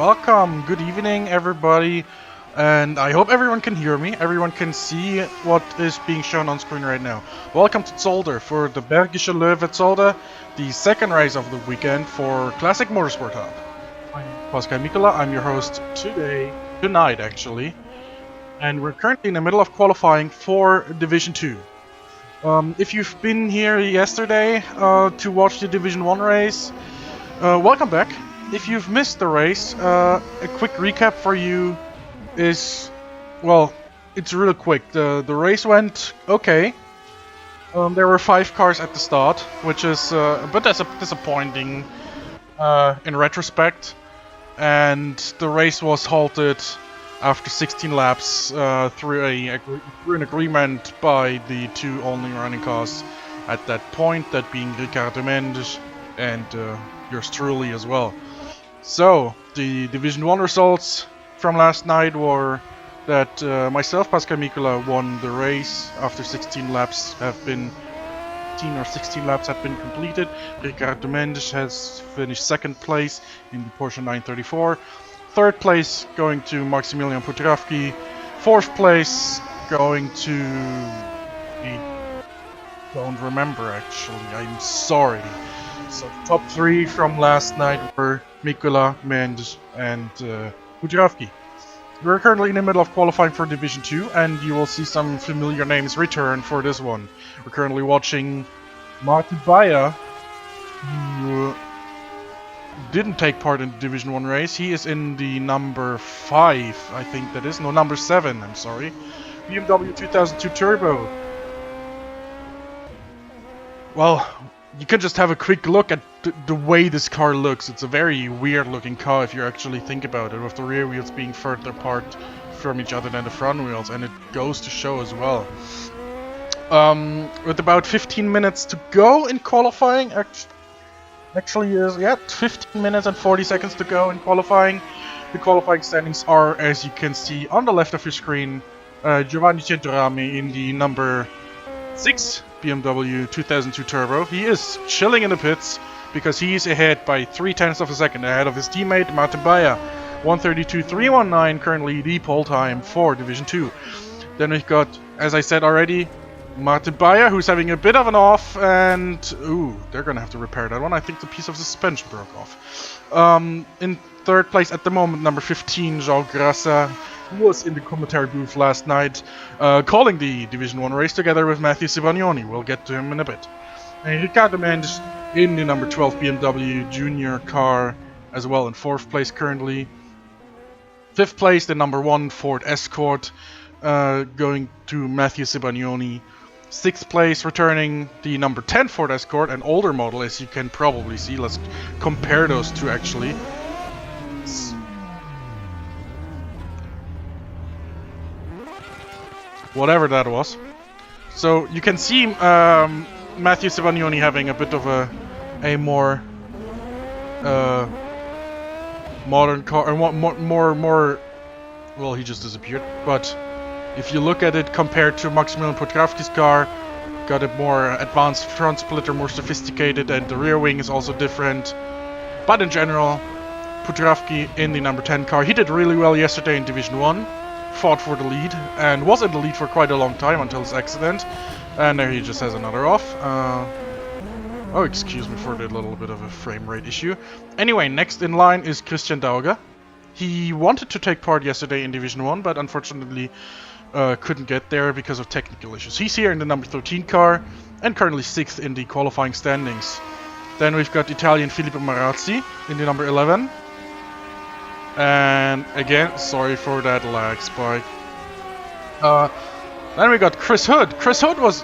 welcome, good evening everybody, and I hope everyone can hear me, everyone can see what is being shown on screen right now. Welcome to Zolder for the Bergischer Löwe at Zolder, the second race of the weekend for Classic Motorsport Hub. I'm Pascal Mikola, I'm your host tonight actually, and we're currently in the middle of qualifying for Division 2. If you've been here yesterday to watch the Division 1 race, welcome back. If you've missed the race, a quick recap for you is, well, it's real quick. The race went okay. There were 5 cars at the start, which is a bit disappointing in retrospect. And the race was halted after 16 laps through an agreement by the 2 only running cars at that point, that being Ricardo Mendes and yours truly as well. So, the Division 1 results from last night were that myself, Pascal Mikola, won the race after 16 laps have been completed. Ricardo Mendes has finished second place in the Porsche 934. Third place going to Maximilian Potravki. Fourth place going to... I don't remember actually, I'm sorry. So the top 3 from last night were Mikola, Mendes and Potravki. We're currently in the middle of qualifying for Division 2 and you will see some familiar names return for this one. We're currently watching Martin Bayer, who didn't take part in the Division 1 race. He is in the number 5, I think that is. No, number 7, I'm sorry. BMW 2002 Turbo. Well, you can just have a quick look at the way this car looks. It's a very weird looking car if you actually think about it, with the rear wheels being further apart from each other than the front wheels, and it goes to show as well. With about 15 minutes to go in qualifying, actually is, 15 minutes and 40 seconds to go in qualifying. The qualifying standings are, as you can see on the left of your screen, Giovanni Centorami in the number 6 BMW 2002 Turbo. He is chilling in the pits because he is ahead by 0.3 of a second ahead of his teammate Martin Bayer. 1:32.319 currently the pole time for Division 2. Then we've got, as I said already, Martin Bayer, who's having a bit of an off, and ooh, they're gonna have to repair that one. I think the piece of suspension broke off. In third place at the moment, number 15, Jean Grassa, who was in the commentary booth last night, calling the Division 1 race together with Matthew Sivagnoni. We'll get to him in a bit. And Ricardo Mendes in the number 12 BMW Junior car as well in 4th place currently. 5th place, the number 1 Ford Escort, going to Matthew Sivagnoni. 6th place, returning the number 10 Ford Escort, an older model as you can probably see. Let's compare those two actually. Whatever that was. So you can see Matthew Sivagnoni having a bit of a more modern car, or more. Well, he just disappeared. But if you look at it compared to Maximilian Potravki's car, got a more advanced front splitter, more sophisticated, and the rear wing is also different. But in general, Potravki in the number 10 car, he did really well yesterday in Division 1. Fought for the lead and was in the lead for quite a long time until his accident, and there he just has another off. Oh, excuse me for the little bit of a frame rate issue. Anyway, next in line is Christian Daugher. He wanted to take part yesterday in Division 1, but unfortunately couldn't get there because of technical issues. He's here in the number 13 car and currently 6th in the qualifying standings. Then we've got Italian Filippo Marazzi in the number 11. And again, sorry for that lag spike. Then we got Chris Hood. Chris Hood was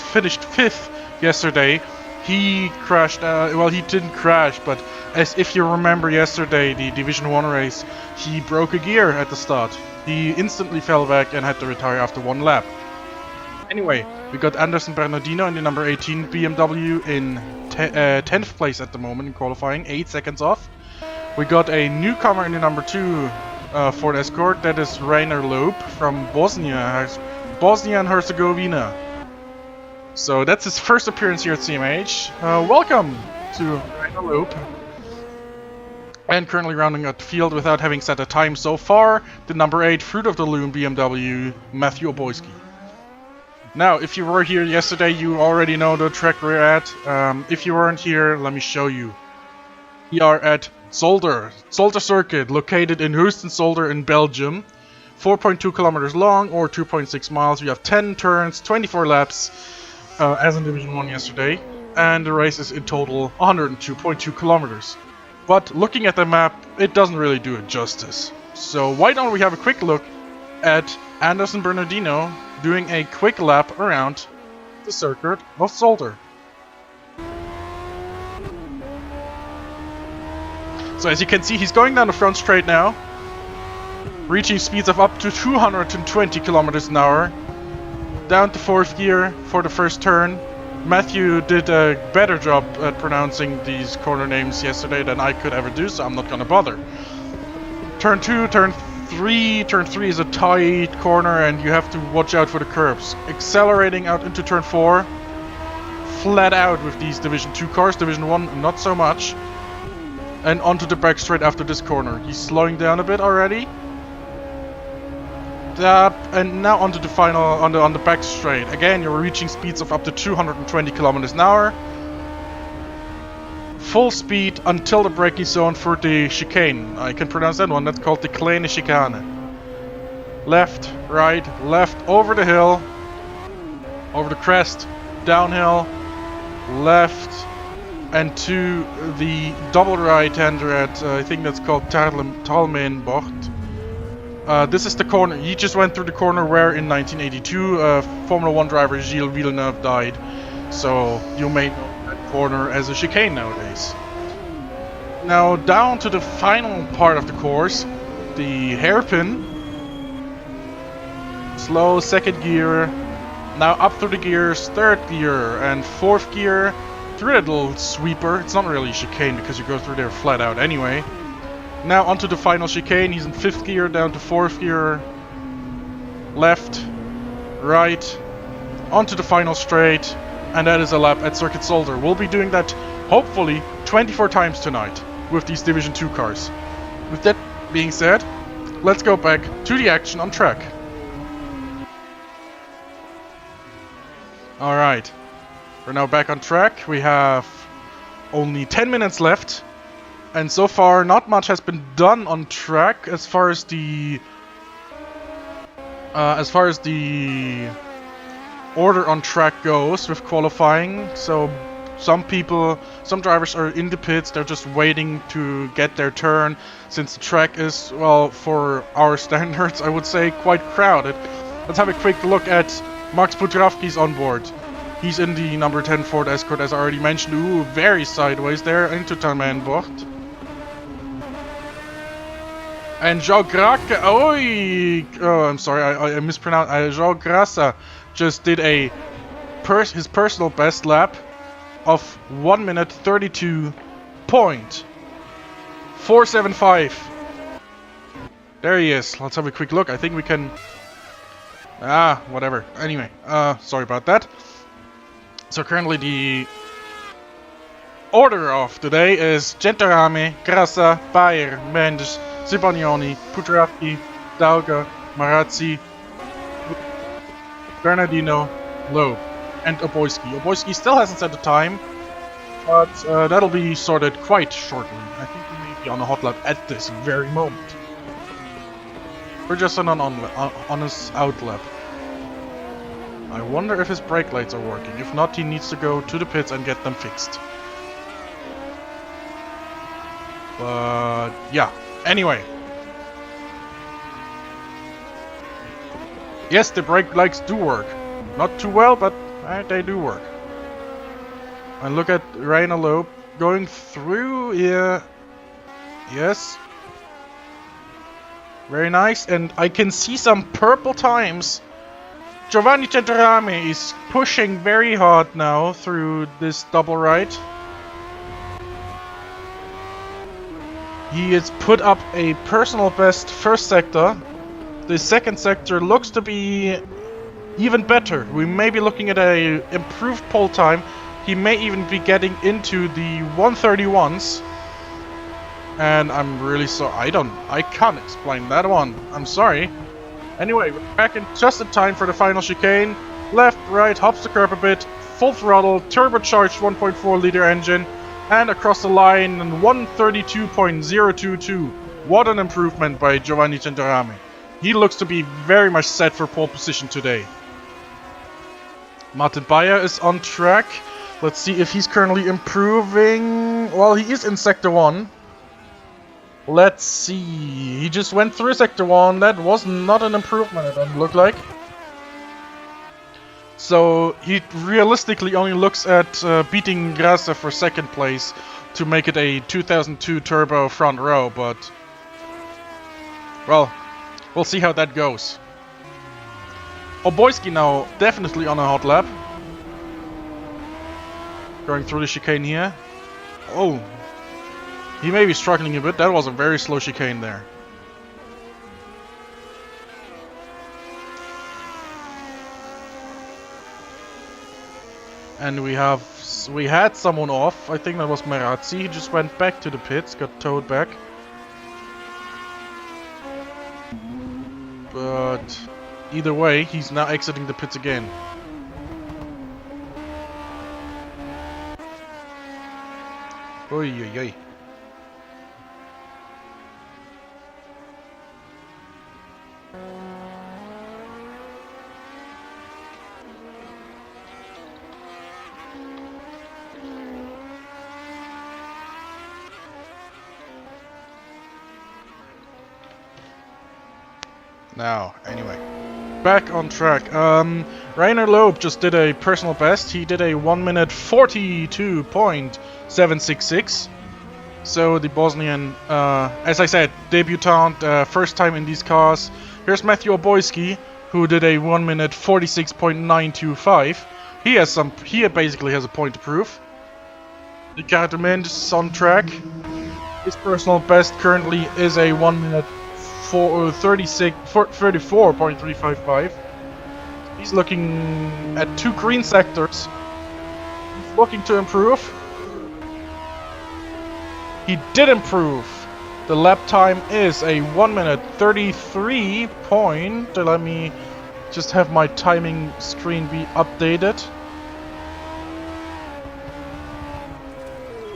finished 5th yesterday. He crashed, well, he didn't crash, but as if you remember yesterday, the Division 1 race, he broke a gear at the start. He instantly fell back and had to retire after 1 lap. Anyway, we got Anderson Bernardino in the number 18 BMW in 10th place at the moment in qualifying, 8 seconds off. We got a newcomer in the number 2 Ford Escort, that is Rainer Loeb from Bosnia and Herzegovina. So that's his first appearance here at CMH. Welcome to Rainer Loeb. And currently rounding out the field without having set a time so far, the number 8 Fruit of the Loom BMW, Matthew Oboyski. Now, if you were here yesterday, you already know the track we're at. If you weren't here, let me show you. We are at Zolder. Zolder Circuit, located in Houston-Zolder in Belgium. 4.2 kilometers long, or 2.6 miles. We have 10 turns, 24 laps, as in Division 1 yesterday. And the race is in total 102.2 kilometers. But looking at the map, it doesn't really do it justice. So why don't we have a quick look at Anderson Bernardino doing a quick lap around the circuit of Zolder. So as you can see, he's going down the front straight now, reaching speeds of up to 220 kilometers an hour, down to 4th gear for the first turn. Matthew did a better job at pronouncing these corner names yesterday than I could ever do, so I'm not gonna bother. Turn 2, turn 3. Turn 3 is a tight corner and you have to watch out for the curbs. Accelerating out into turn 4. Flat out with these Division 2 cars, Division 1 not so much. And onto the back straight after this corner. He's slowing down a bit already. And now onto the final, on the back straight. Again, you're reaching speeds of up to 220 kilometers an hour. Full speed until the braking zone for the chicane. I can pronounce that one. That's called the Kleine Chicane. Left, right, left, over the hill, over the crest, downhill, left, and to the double right-hander at, I think that's called Talmenbocht. This is the corner. He just went through the corner where in 1982 Formula 1 driver Gilles Villeneuve died. So you may know that corner as a chicane nowadays. Now down to the final part of the course, the hairpin. Slow 2nd gear. Now up through the gears, 3rd gear and 4th gear. Through that little sweeper. It's not really a chicane because you go through there flat out anyway. Now onto the final chicane, he's in 5th gear, down to 4th gear, left, right, onto the final straight, and that is a lap at Circuit Zolder. We'll be doing that, hopefully, 24 times tonight with these Division 2 cars. With that being said, let's go back to the action on track. Alright, we're now back on track. We have only 10 minutes left. And so far, not much has been done on track as far as the order on track goes with qualifying. So some drivers are in the pits. They're just waiting to get their turn, since the track is, well, for our standards, I would say, quite crowded. Let's have a quick look at Max Putravki's on board. He's in the number 10 Ford Escort, as I already mentioned. Ooh, very sideways there into Talmenbocht. And João Graca, oh, I'm sorry, I mispronounced. João Graca just did his personal best lap of 1 minute 32.475. There he is. Let's have a quick look. I think we can. Whatever. Anyway, sorry about that. So currently the order of today is Gentilrame, Graca, Bayer, Mendes, Zibagnoni, Putravki, Daugher, Marazzi, Bernardino, Löwe, and Oboyski. Oboyski still hasn't set the time, but that'll be sorted quite shortly. I think we may be on a hot lap at this very moment. We're just on an honest out lap. I wonder if his brake lights are working. If not, he needs to go to the pits and get them fixed. But yeah. Anyway. Yes, the brake lights do work. Not too well, but they do work. And look at Rainer Löwe going through here. Yes. Very nice. And I can see some purple times. Giovanni Gentilrame is pushing very hard now through this double right. He has put up a personal best first sector. The second sector looks to be even better. We may be looking at a improved pole time. He may even be getting into the 131s. And I'm really sorry. I can't explain that one. I'm sorry. Anyway, we're back in just in time for the final chicane. Left, right, hops the curb a bit, full throttle, turbocharged 1.4 liter engine, and across the line 132.022. What an improvement by Giovanni Centorame. He looks to be very much set for pole position today. Martin Bayer is on track. Let's see if he's currently improving. Well, he is in Sector 1. Let's see. He just went through Sector 1. That was not an improvement, it doesn't look like. So he realistically only looks at beating Grasser for second place to make it a 2002 turbo front row, but well, we'll see how that goes. Oboyski now definitely on a hot lap. Going through the chicane here. Oh, he may be struggling a bit. That was a very slow chicane there. And we had someone off. I think that was Marazzi. He just went back to the pits, got towed back. But either way, he's now exiting the pits again. Oy, oy, oy. Now, anyway, back on track. Rainer Loeb just did a personal best. He did a 1 minute 42.766. So the Bosnian, as I said, debutant, first time in these cars. Here's Matthew Oboyski, who did a 1 minute 46.925. He basically has a point to prove. Ricardo Mendes is on track. His personal best currently is a 1 minute 34.355. He's looking at 2 green sectors. He's looking to improve. He did improve. The lap time is a 1 minute 33 point. Let me just have my timing screen be updated.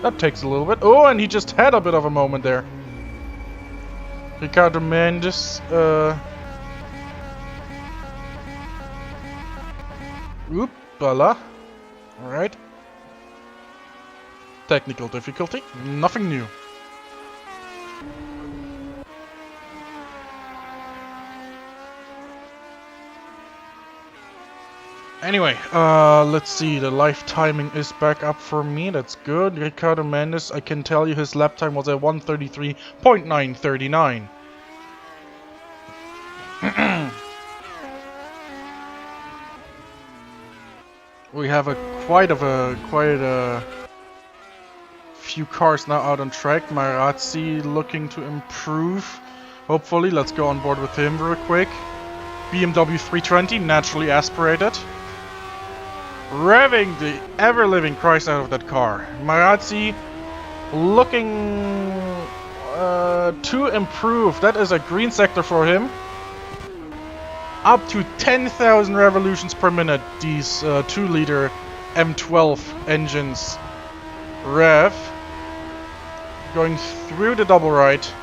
That takes a little bit. Oh, and he just had a bit of a moment there. Ricardo Mendes, Oopala. Alright. Technical difficulty, nothing new. Anyway, let's see, the live timing is back up for me, that's good. Ricardo Mendes, I can tell you his lap time was at 1:33.939. We have quite a few cars now out on track. Marazzi looking to improve. Hopefully, let's go on board with him real quick. BMW 320, naturally aspirated. Revving the ever-living Christ out of that car. Marazzi looking to improve. That is a green sector for him. Up to 10,000 revolutions per minute, these 2-liter M12 engines rev. Going through the double right.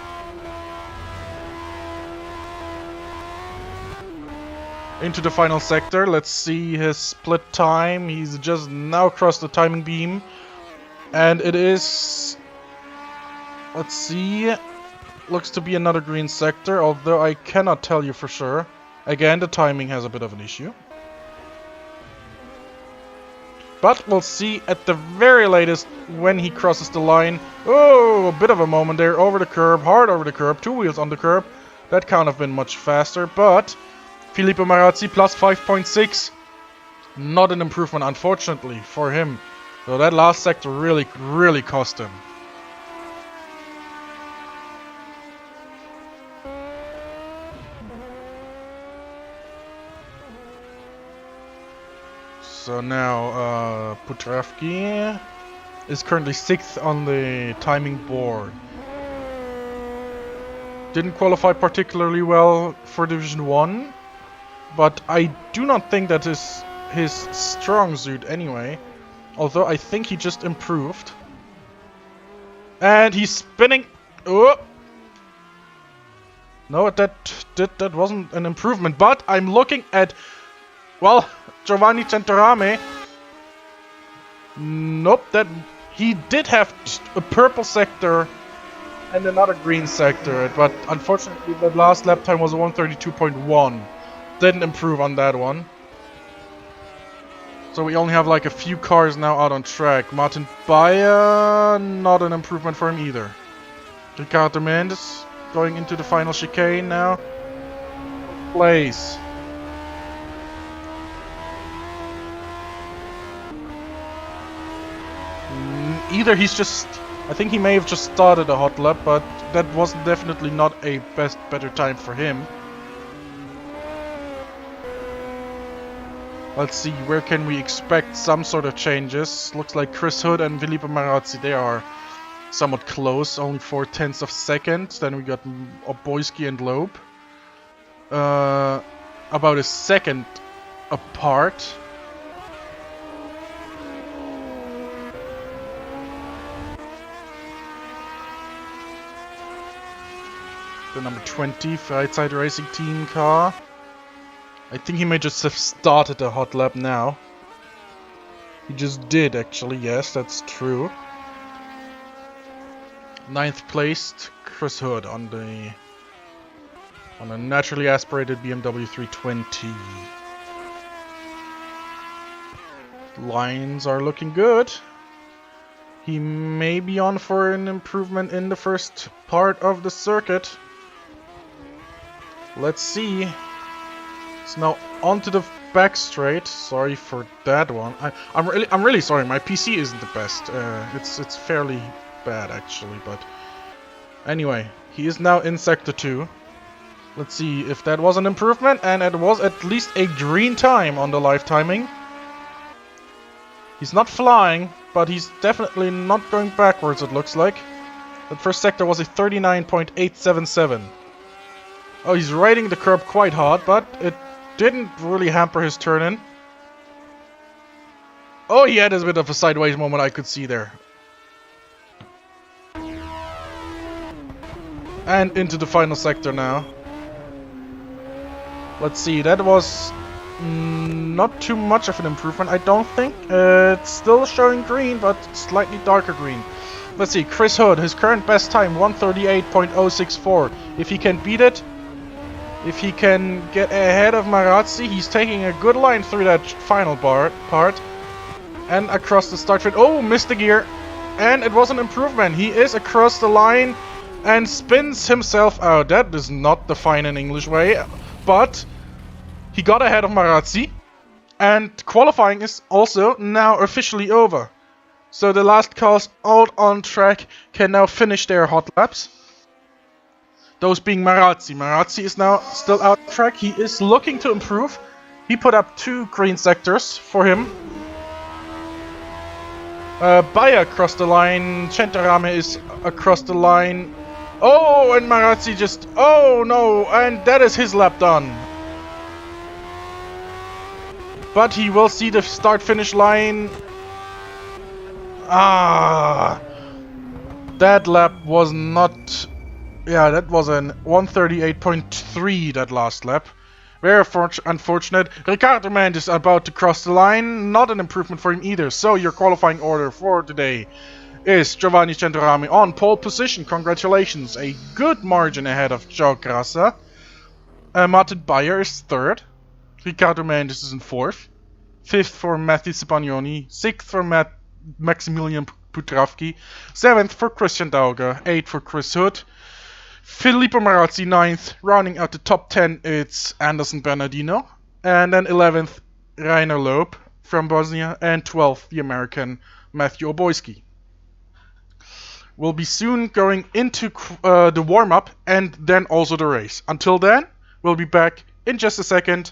Into the final sector. Let's see his split time. He's just now crossed the timing beam. And it is... let's see. Looks to be another green sector, although I cannot tell you for sure. Again, the timing has a bit of an issue. But we'll see at the very latest when he crosses the line. Oh, a bit of a moment there. Over the curb, hard over the curb, 2 wheels on the curb. That can't have been much faster, but Filippo Marazzi plus 5.6. Not an improvement, unfortunately, for him. So that last sector really cost him. So now Putravki is currently 6th on the timing board. Didn't qualify particularly well for Division 1, but I do not think that is his strong suit anyway. Although I think he just improved. And he's spinning. Oh! No, that wasn't an improvement, but I'm looking at, well, Giovanni Centorame. Nope, that he did have a purple sector and another green sector, but unfortunately that last lap time was a 132.1. Didn't improve on that one. So we only have like a few cars now out on track. Martin Bayer, not an improvement for him either. Ricardo Mendes going into the final chicane now. Place. Either he's just... I think he may have just started a hot lap, but that was definitely not a better time for him. Let's see, where can we expect some sort of changes? Looks like Chris Hood and Filippo Marazzi, they are somewhat close, only 0.4 of seconds. Then we got Oboiski and Loeb. About a second apart. The number 20 Freizeit Racing Team car. I think he may just have started a hot lap now. He just did, actually, yes, that's true. 9th placed Chris Hood on a naturally aspirated BMW 320. Lines are looking good. He may be on for an improvement in the first part of the circuit. Let's see. It's now onto the back straight. Sorry for that one. I'm really sorry. My PC isn't the best. It's fairly bad actually, but anyway, he is now in sector 2. Let's see if that was an improvement, and it was at least a green time on the live timing. He's not flying, but he's definitely not going backwards, it looks like. That first sector was a 39.877. Oh, he's riding the curb quite hard, but it didn't really hamper his turn in. Oh, he had a bit of a sideways moment I could see there. And into the final sector now. Let's see, that was not too much of an improvement, I don't think. It's still showing green, but slightly darker green. Let's see, Chris Hood, his current best time, 138.064. If he can beat it, if he can get ahead of Marazzi, he's taking a good line through that final part. And across the start grid. Oh, missed the gear. And it was an improvement. He is across the line and spins himself out. That is not the fine and English way. But he got ahead of Marazzi. And qualifying is also now officially over. So the last cars out on track can now finish their hot laps. Those being Marazzi. Marazzi is now still out on track. He is looking to improve. He put up 2 green sectors for him. Bayer across the line. Centorame is across the line. Oh, and Marazzi just... Oh, no. And that is his lap done. But he will see the start-finish line. Ah. That lap was not... Yeah, that was an 138.3 that last lap. Very unfortunate. Ricardo Mendes is about to cross the line. Not an improvement for him either. So your qualifying order for today is Giovanni Centorame on pole position. Congratulations. A good margin ahead of Joe Grassa. Martin Bayer is 3rd. Ricardo Mendes is in 4th. 5th for Matthew Spagnoni. 6th for Maximilian Putravki. 7th for Christian Daugher. 8th for Chris Hood. Filippo Marazzi 9th, rounding out the top 10, it's Anderson Bernardino. And then 11th, Rainer Loeb from Bosnia. And 12th, the American Matthew Oboiski. We'll be soon going into the warm-up and then also the race. Until then, we'll be back in just a second.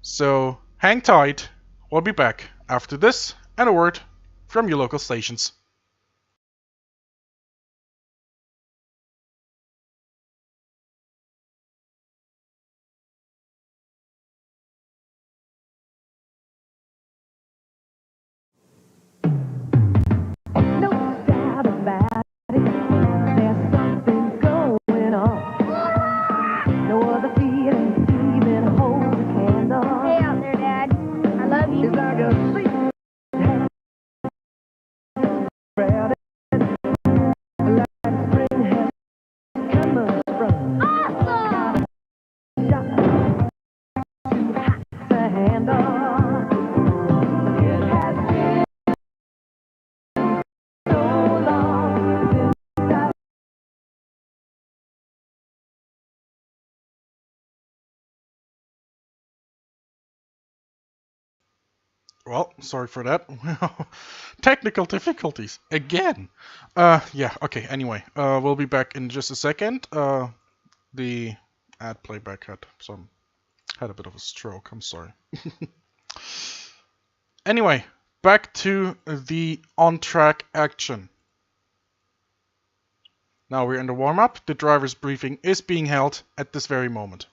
So hang tight, we'll be back after this and a word from your local stations. Well, sorry for that. Technical difficulties again. Yeah. Okay. Anyway, we'll be back in just a second. The ad playback had a bit of a stroke. I'm sorry. Anyway, back to the on-track action. Now we're in the warm-up. The driver's briefing is being held at this very moment.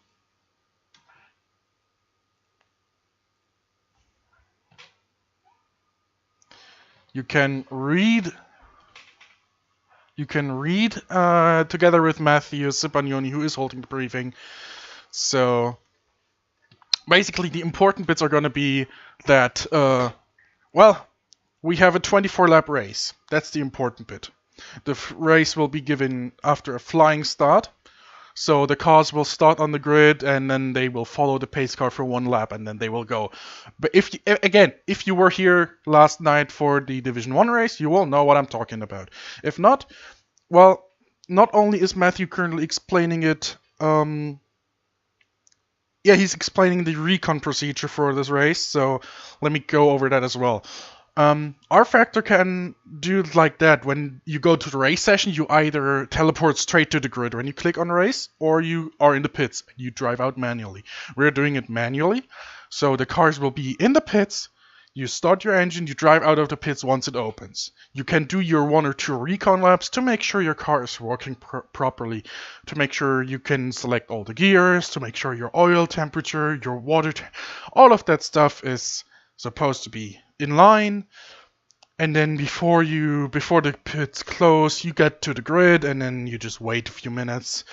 You can read together with Matthew Cipagnoni, who is holding the briefing. So basically the important bits are going to be that, well, we have a 24-lap race. That's the important bit. The race will be given after a flying start. So the cars will start on the grid and then they will follow the pace car for one lap and then they will go. But if you were here last night for the Division 1 race, you will know what I'm talking about. If not, well, not only is Matthew currently explaining it, yeah, he's explaining the recon procedure for this race, so let me go over that as well. R Factor can do like that. When you go to the race session, you either teleport straight to the grid when you click on race, or you are in the pits and you drive out manually. We're doing it manually, so the cars will be in the pits. You start your engine, you drive out of the pits once it opens. You can do your 1 or 2 recon laps to make sure your car is working properly, to make sure you can select all the gears, to make sure your oil temperature, your water, all of that stuff is supposed to be in line. And then before the pits close, you get to the grid and then you just wait a few minutes.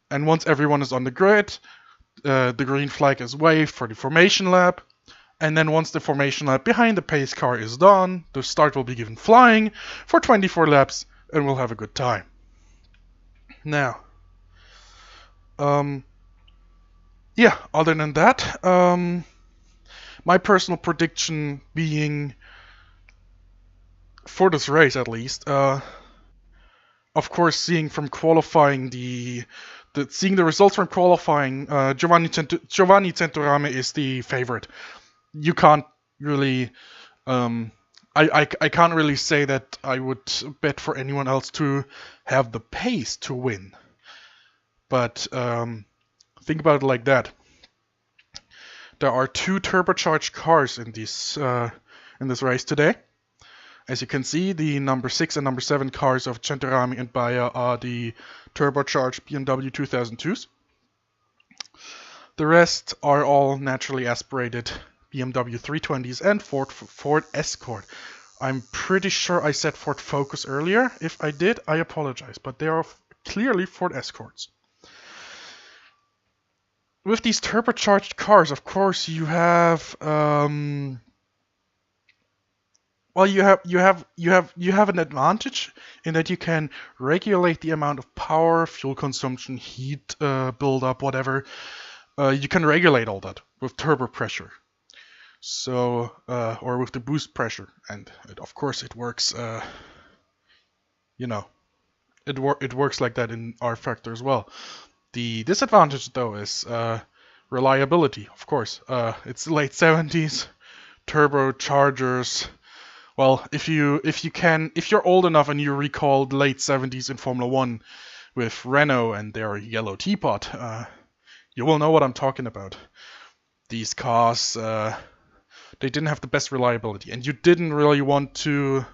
And once everyone is on the grid, the green flag is waved for the formation lap. And then once the formation lap behind the pace car is done, the start will be given flying for 24 laps and we'll have a good time. Now, yeah, other than that, my personal prediction being, for this race at least, of course, seeing the results from qualifying, Giovanni Centorame is the favorite. You can't really, I can't really say that I would bet for anyone else to have the pace to win. But think about it like that. There are 2 turbocharged cars in this race today. As you can see, the number 6 and number 7 cars of Centorame and Bayer are the turbocharged BMW 2002s. The rest are all naturally aspirated BMW 320s and Ford Escort. I'm pretty sure I said Ford Focus earlier. If I did, I apologize, but they are clearly Ford Escorts. With these turbocharged cars, of course, you have you have an advantage in that you can regulate the amount of power, fuel consumption, heat buildup, whatever. You can regulate all that with turbo pressure. So, or with the boost pressure, and of course it works. It works like that in R Factor as well. The disadvantage though is reliability. Of course, it's late 70s, turbochargers. Well, if you're old enough and you recall the late 70s in Formula 1 with Renault and their yellow teapot, you will know what I'm talking about. These cars, they didn't have the best reliability, and you didn't really want to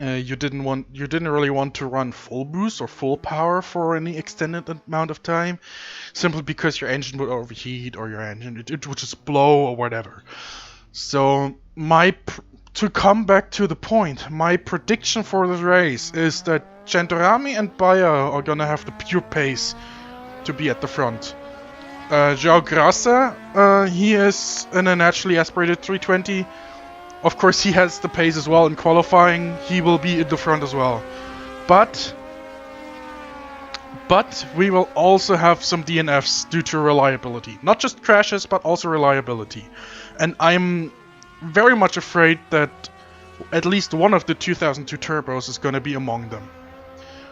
run full boost or full power for any extended amount of time, simply because your engine would overheat or your engine it would just blow or whatever. So to come back to the point, my prediction for this race is that Centorame and Bayer are gonna have the pure pace to be at the front. João Graça, he is in a naturally aspirated 320. Of course, he has the pace as well in qualifying. He will be in the front as well. But we will also have some DNFs due to reliability. Not just crashes, but also reliability. And I'm very much afraid that at least one of the 2002 turbos is going to be among them.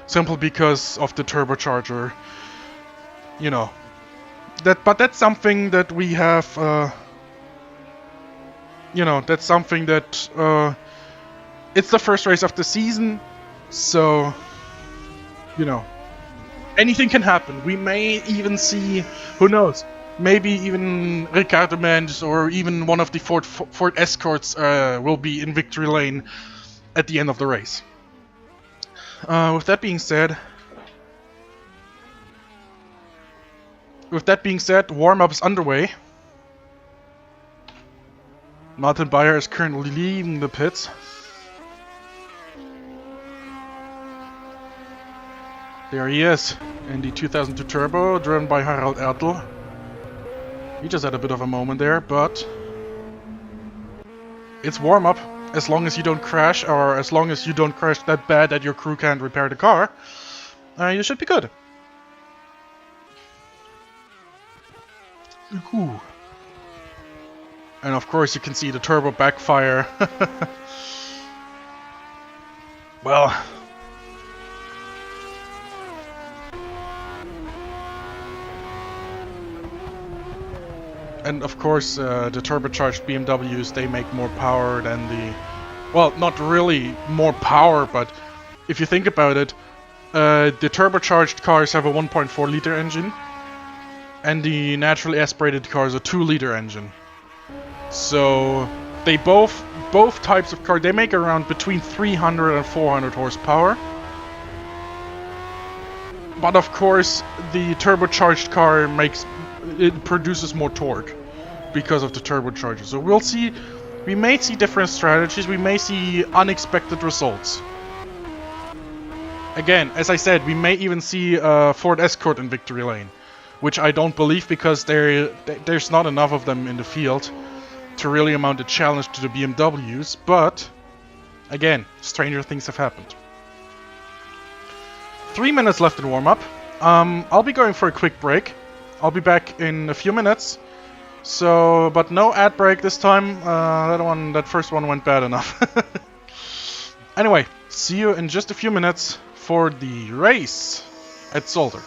Simply because of the turbocharger. But that's something that we have you know, that's something that it's the first race of the season, so you know, anything can happen. We may even see, who knows, maybe even Ricardo Mendes or even one of the Ford Escorts will be in victory lane at the end of the race. With that being said, warm-up is underway. Martin Bayer is currently leaving the pits. There he is, in the 2002 Turbo, driven by Harald Ertl. He just had a bit of a moment there, but it's warm-up. As long as you don't crash, or as long as you don't crash that bad that your crew can't repair the car, you should be good. Ooh. And of course you can see the turbo backfire. Well, and of course the turbocharged BMWs, they make more power than the... Well, not really more power, but if you think about it, the turbocharged cars have a 1.4 liter engine, and the naturally aspirated cars a 2 liter engine. So they both types of car, they make around between 300 and 400 horsepower. But of course, the turbocharged car produces more torque because of the turbocharger. So we'll see, we may see different strategies, we may see unexpected results. Again, as I said, we may even see Ford Escort in victory lane, which I don't believe because there's not enough of them in the field to really amount a challenge to the BMWs, but again, stranger things have happened. 3 minutes left in warm-up. I'll be going for a quick break. I'll be back in a few minutes. So, but no ad break this time. That first one went bad enough. Anyway, see you in just a few minutes for the race at Zolder.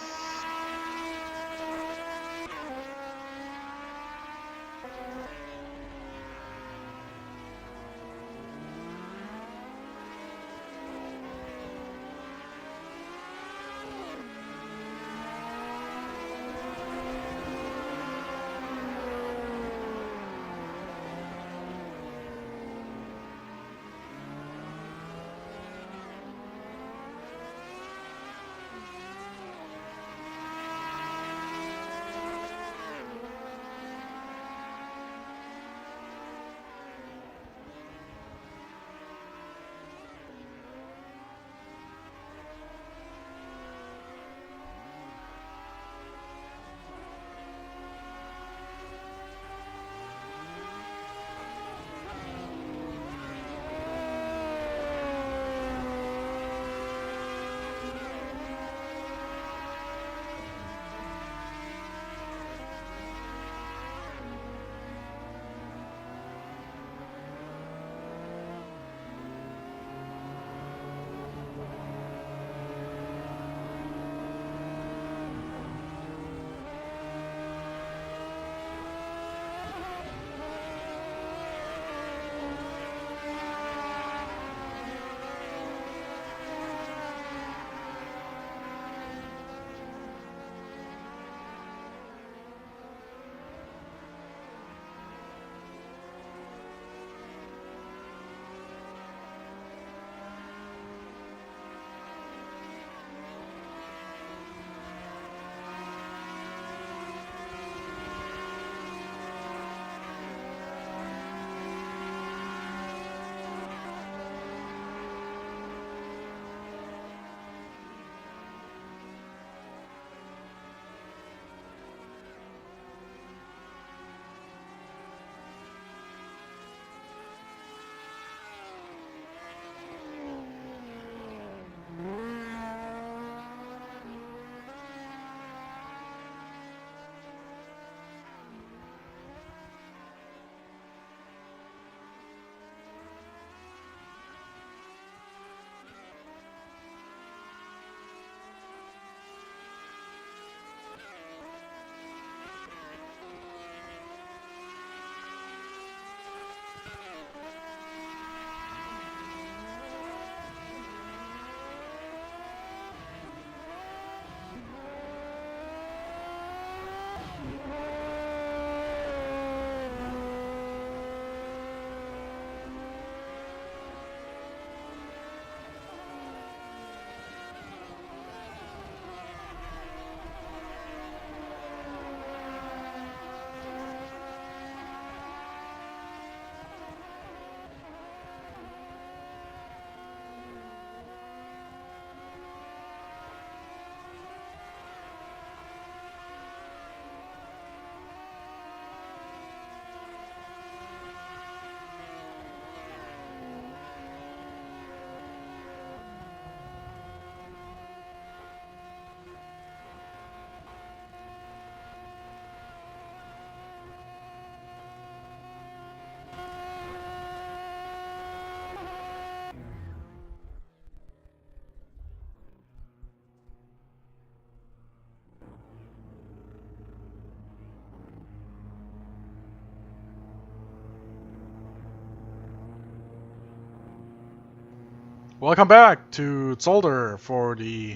Welcome back to Zolder for the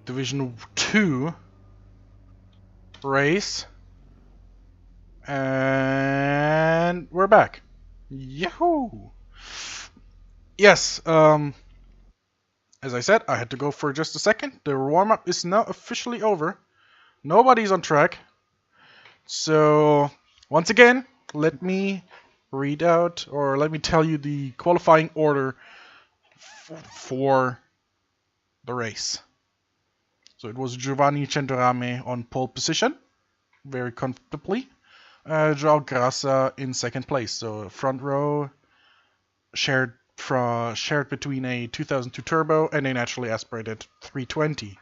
Division 2 race. And we're back. Yahoo! Yes, as I said, I had to go for just a second. The warm-up is now officially over. Nobody's on track. So, once again, let me read out, or let me tell you the qualifying order for the race. So it was Giovanni Centorame on pole position, very comfortably. João Graça in second place. So front row shared between a 2002 turbo and a naturally aspirated 320.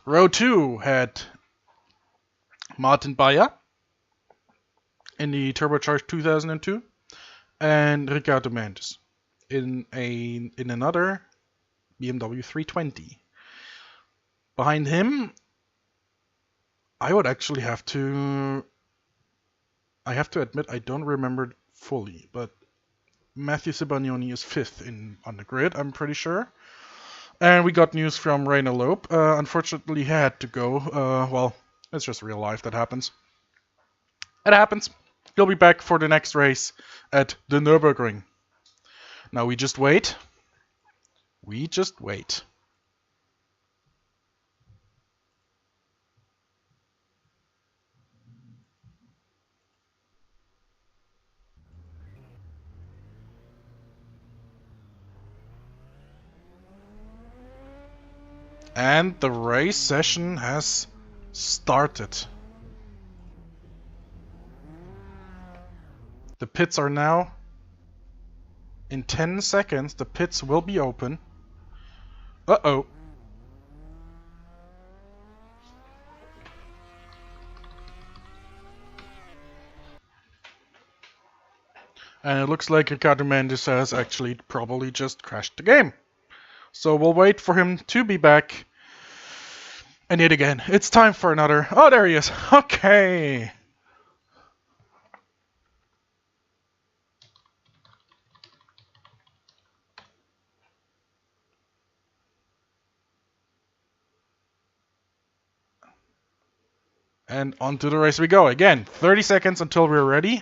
Row 2 had Martin Bayer in the turbocharged 2002 and Ricardo Mendes in another BMW 320. Behind him, I would actually have to admit I don't remember fully, but Matthew Sibagnoni is 5th on the grid, I'm pretty sure. And we got news from Rainer Loeb. Unfortunately, he had to go. Well, it's just real life, that happens. It happens. He'll be back for the next race at the Nürburgring. Now we just wait. We just wait. And the race session has started. The pits are now in 10 seconds. The pits will be open. Uh-oh. And it looks like Ricardo Mendes has actually probably just crashed the game. So we'll wait for him to be back. And yet again, it's time for another... Oh, there he is. Okay. And on to the race we go. Again, 30 seconds until we're ready.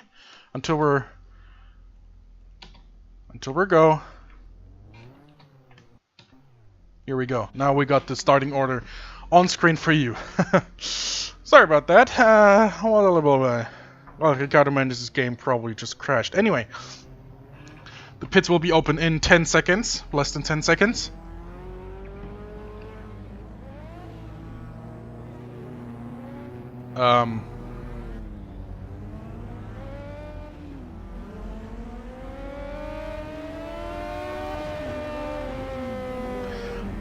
Until we're go. Here we go. Now we got the starting order on screen for you. Sorry about that. Well, Ricardo Mendes' game probably just crashed. Anyway, the pits will be open in 10 seconds. Less than 10 seconds.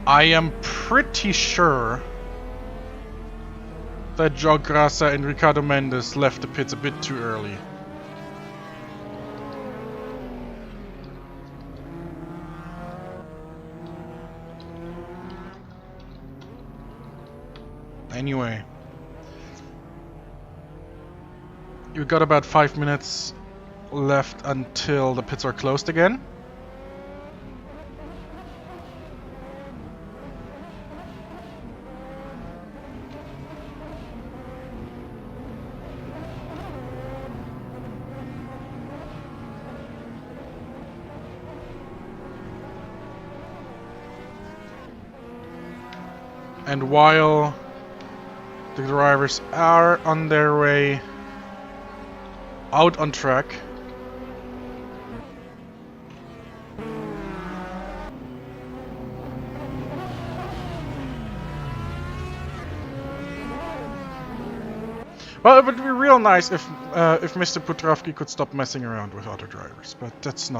I am pretty sure that João Graça and Ricardo Mendes left the pits a bit too early. Anyway, you've got about 5 minutes left until the pits are closed again. And while the drivers are on their way out on track, well, it would be real nice if Mr. Putrovsky could stop messing around with other drivers, but that's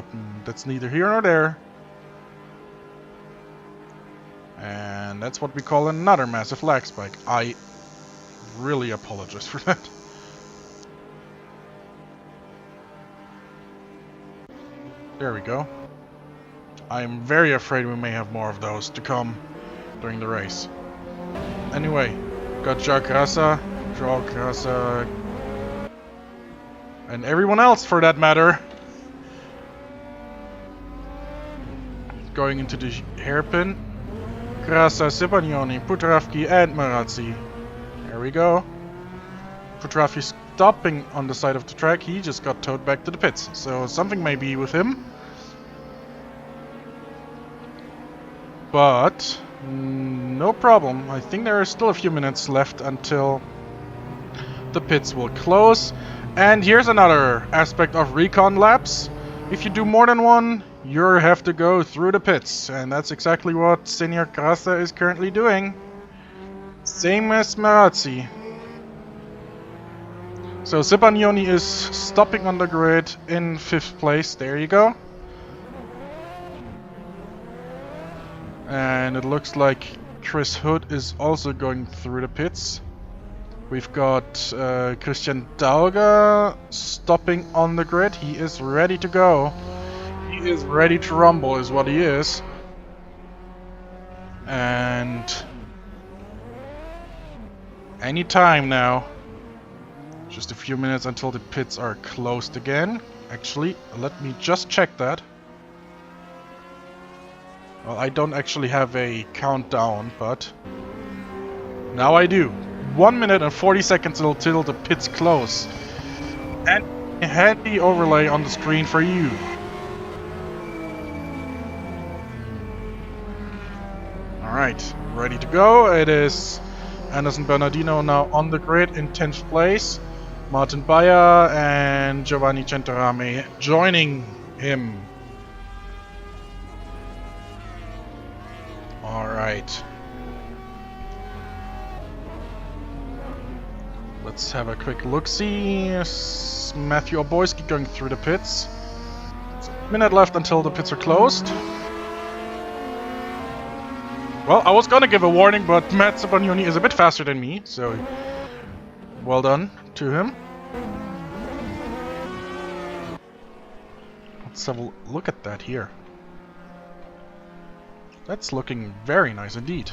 neither here nor there. And that's what we call another massive lag spike. I really apologize for that. There we go. I am very afraid we may have more of those to come during the race. Anyway, got João Graça, and everyone else for that matter going into the hairpin. Grassa, Cipognoni, Putravki, and Marazzi. There we go. Putravki stopping on the side of the track. He just got towed back to the pits. So something may be with him. But no problem. I think there are still a few minutes left until the pits will close. And here's another aspect of Recon Laps. If you do more than one, you have to go through the pits. And that's exactly what Senior Grassa is currently doing. Same as Marazzi. So Cipognoni is stopping on the grid in 5th place. There you go. And it looks like Chris Hood is also going through the pits. We've got Christian Daugher stopping on the grid. He is ready to go. He is ready to rumble is what he is. And any time now. Just a few minutes until the pits are closed again. Actually, let me just check that. Well, I don't actually have a countdown, but now I do. 1 minute and 40 seconds until the pits close. And a handy overlay on the screen for you. Alright, ready to go. It is Anderson Bernardino now on the grid in 10th place. Martin Bayer and Giovanni Centorame joining him. Alright. Let's have a quick look-see. Matthew Oboyski going through the pits. A minute left until the pits are closed. Well, I was gonna give a warning, but Matt Cipognoni is a bit faster than me, so well done to him. Let's have a look at that here. That's looking very nice indeed.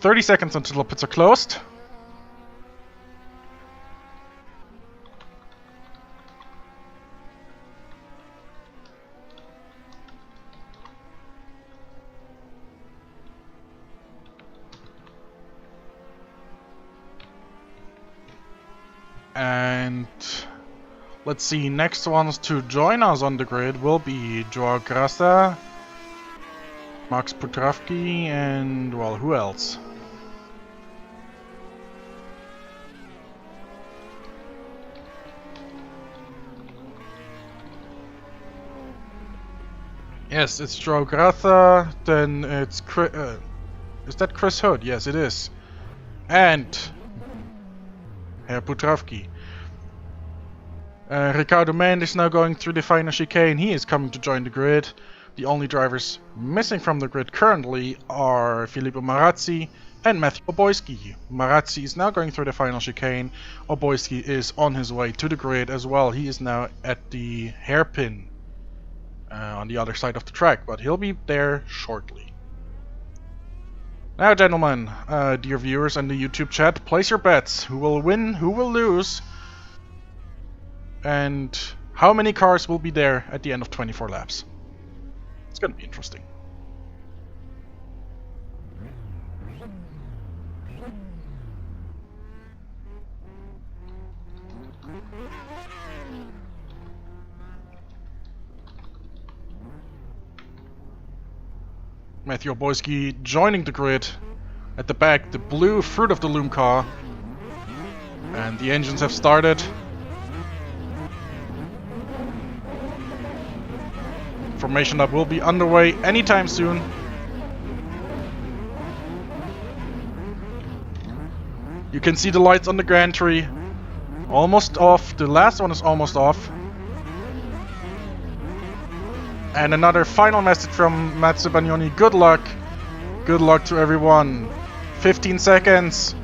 "30 seconds until the pits are closed. And let's see, next ones to join us on the grid will be Joao Grassa, Max Putravki, and, well, who else? Yes, it's Joao Grassa, then it's is that Chris Hood? Yes, it is. And Herr Putravki. Ricardo Mendes is now going through the final chicane. He is coming to join the grid. The only drivers missing from the grid currently are Filippo Marazzi and Matthew Oboyski. Marazzi is now going through the final chicane. Oboyski is on his way to the grid as well. He is now at the hairpin on the other side of the track, but he'll be there shortly. Now, gentlemen, dear viewers and the YouTube chat, place your bets. Who will win, who will lose, and how many cars will be there at the end of 24 laps. It's gonna be interesting. Matthew Oboyski joining the grid. At the back, the blue Fruit of the Loom car. And the engines have started. Formation up will be underway anytime soon. You can see the lights on the gantry. Almost off. The last one is almost off. And another final message from Matt Cipognoni. Good luck. Good luck to everyone. 15 seconds.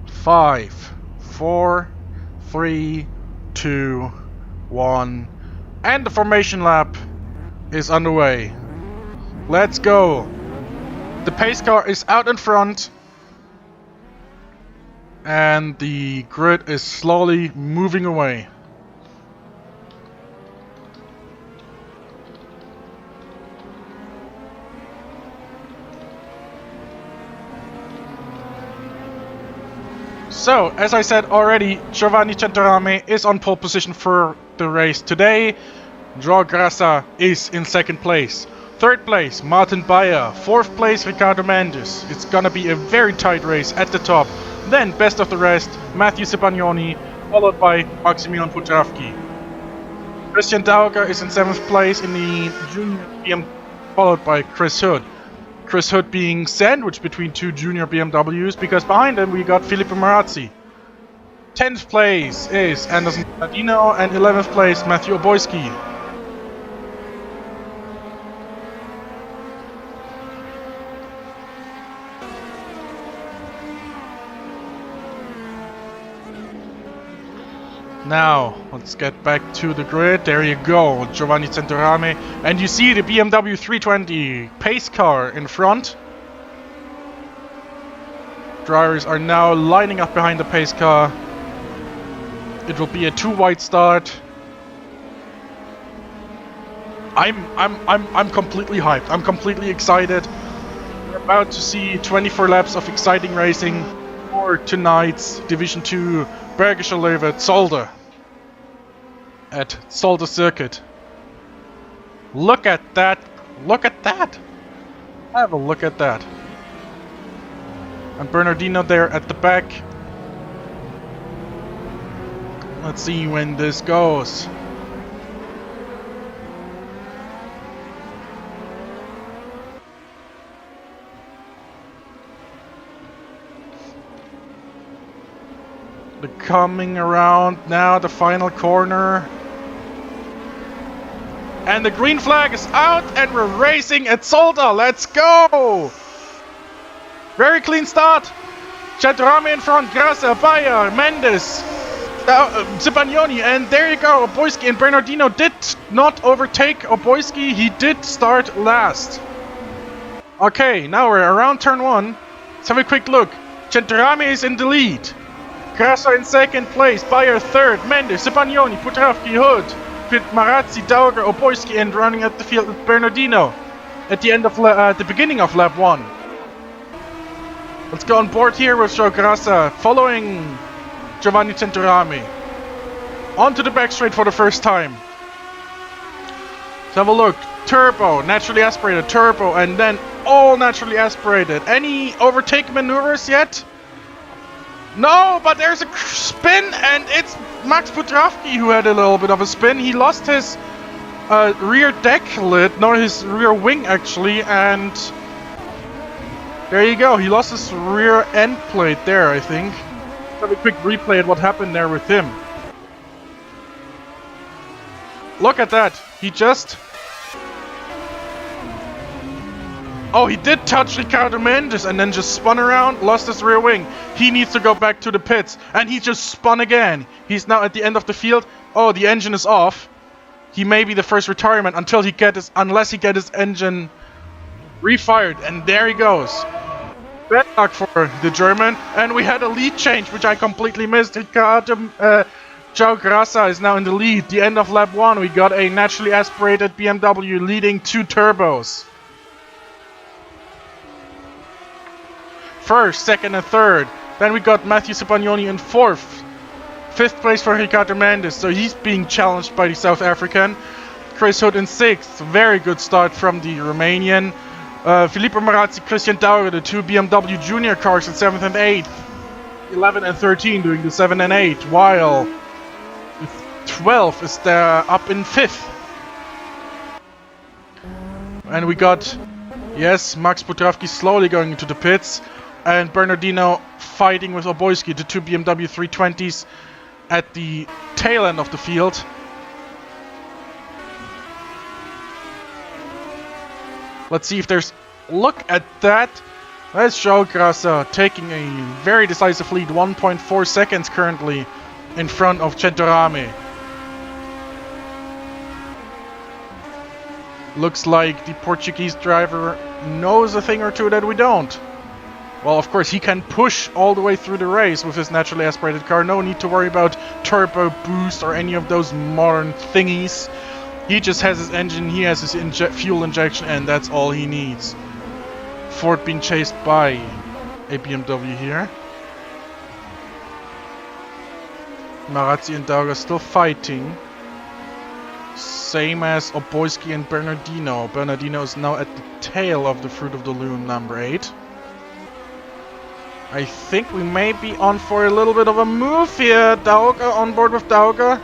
Five, 4, 3, 2, 1, and the formation lap is underway. Let's go. The pace car is out in front, and the grid is slowly moving away. So, as I said already, Giovanni Centorame is on pole position for the race today. Daugher is in second place. Third place, Martin Bayer. Fourth place, Ricardo Mendes. It's gonna be a very tight race at the top. Then, best of the rest, Matthew Cipagnoni, followed by Maximilian Potravki. Christian Daugher is in 7th place in the junior BM, followed by Chris Hood. Chris Hood being sandwiched between two junior BMWs, because behind him we got Filippo Marazzi. 10th place is Anderson Bernardino, and 11th place Matthew Oboyski. Now, let's get back to the grid. There you go, Giovanni Centorame. And you see the BMW 320 pace car in front. Drivers are now lining up behind the pace car. It will be a 2-wide start. I'm completely hyped. I'm completely excited. We're about to see 24 laps of exciting racing for tonight's Division 2 Bergischer Löwe at Zolder. At Zolder Circuit. Look at that! Look at that! Have a look at that. And Bernardino there at the back. Let's see when this goes. They're coming around now, the final corner. And the green flag is out, and we're racing at Zolder. Let's go! Very clean start. Centorame in front, Grasser, Bayer, Mendes, Cipagnoni, and there you go. Oboyski and Bernardino did not overtake Oboyski. He did start last. Okay, now we're around turn 1. Let's have a quick look. Centorame is in the lead. Grasser in second place, Bayer third, Mendes, Cipagnoni, Potravki, Hood, Marazzi, Daugher, Oboyski, and running at the field with Bernardino at the end of the beginning of lap 1. Let's go on board here with Joe Grasser, following Giovanni Centorame. Onto the back straight for the first time. Let's have a look. Turbo, naturally aspirated, turbo, and then all naturally aspirated. Any overtake maneuvers yet? No, but there's a spin, and it's Max Potravki who had a little bit of a spin. He lost his rear deck lid, no, his rear wing actually, and there you go. He lost his rear end plate there, I think. Let's have a quick replay at what happened there with him. Look at that. He just... Oh, he did touch Ricardo Mendes and then just spun around, lost his rear wing. He needs to go back to the pits, and he just spun again. He's now at the end of the field. Oh, the engine is off. He may be the first retirement until he unless he gets his engine refired, and there he goes. Bad luck for the German, and we had a lead change, which I completely missed. Joe Grasser is now in the lead. The end of lap 1, we got a naturally aspirated BMW leading 2 turbos. First, second, and third. Then we got Matthew Cipagnoni in 4th. 5th place for Ricardo Mendes, so he's being challenged by the South African. Chris Hood in 6th. Very good start from the Romanian. Filippo Marazzi, Christian Daugher, the 2 BMW junior cars in 7th and 8th. 11 and 13 doing the 7 and 8, while 12 is there up in 5th. And we got, yes, Max Potravki slowly going into the pits, and Bernardino fighting with Oboyski, the 2 BMW 320s at the tail end of the field. Let's see if there's... Look at that! Let's show Grasser taking a very decisive lead, 1.4 seconds currently in front of Centorame. Looks like the Portuguese driver knows a thing or two that we don't. Well, of course, he can push all the way through the race with his naturally aspirated car. No need to worry about turbo boost or any of those modern thingies. He just has his engine, he has his fuel injection, and that's all he needs. Ford being chased by a BMW here. Marazzi and Daugher still fighting. Same as Oboisky and Bernardino. Bernardino is now at the tail of the Fruit of the Loom number 8. I think we may be on for a little bit of a move here. Daugher on board with Daugher.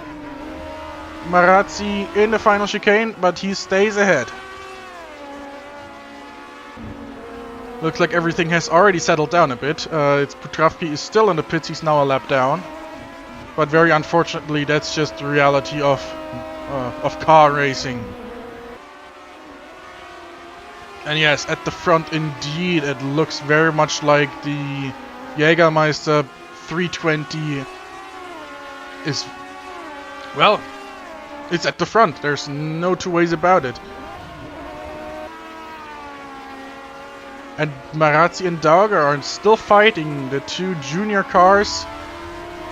Marazzi in the final chicane, but he stays ahead. Looks like everything has already settled down a bit. It's Putravki is still in the pits, he's now a lap down. But very unfortunately, that's just the reality of car racing. And yes, at the front indeed, it looks very much like the Jägermeister 320 is, well, it's at the front. There's no two ways about it. And Marazzi and Daugher are still fighting the two junior cars.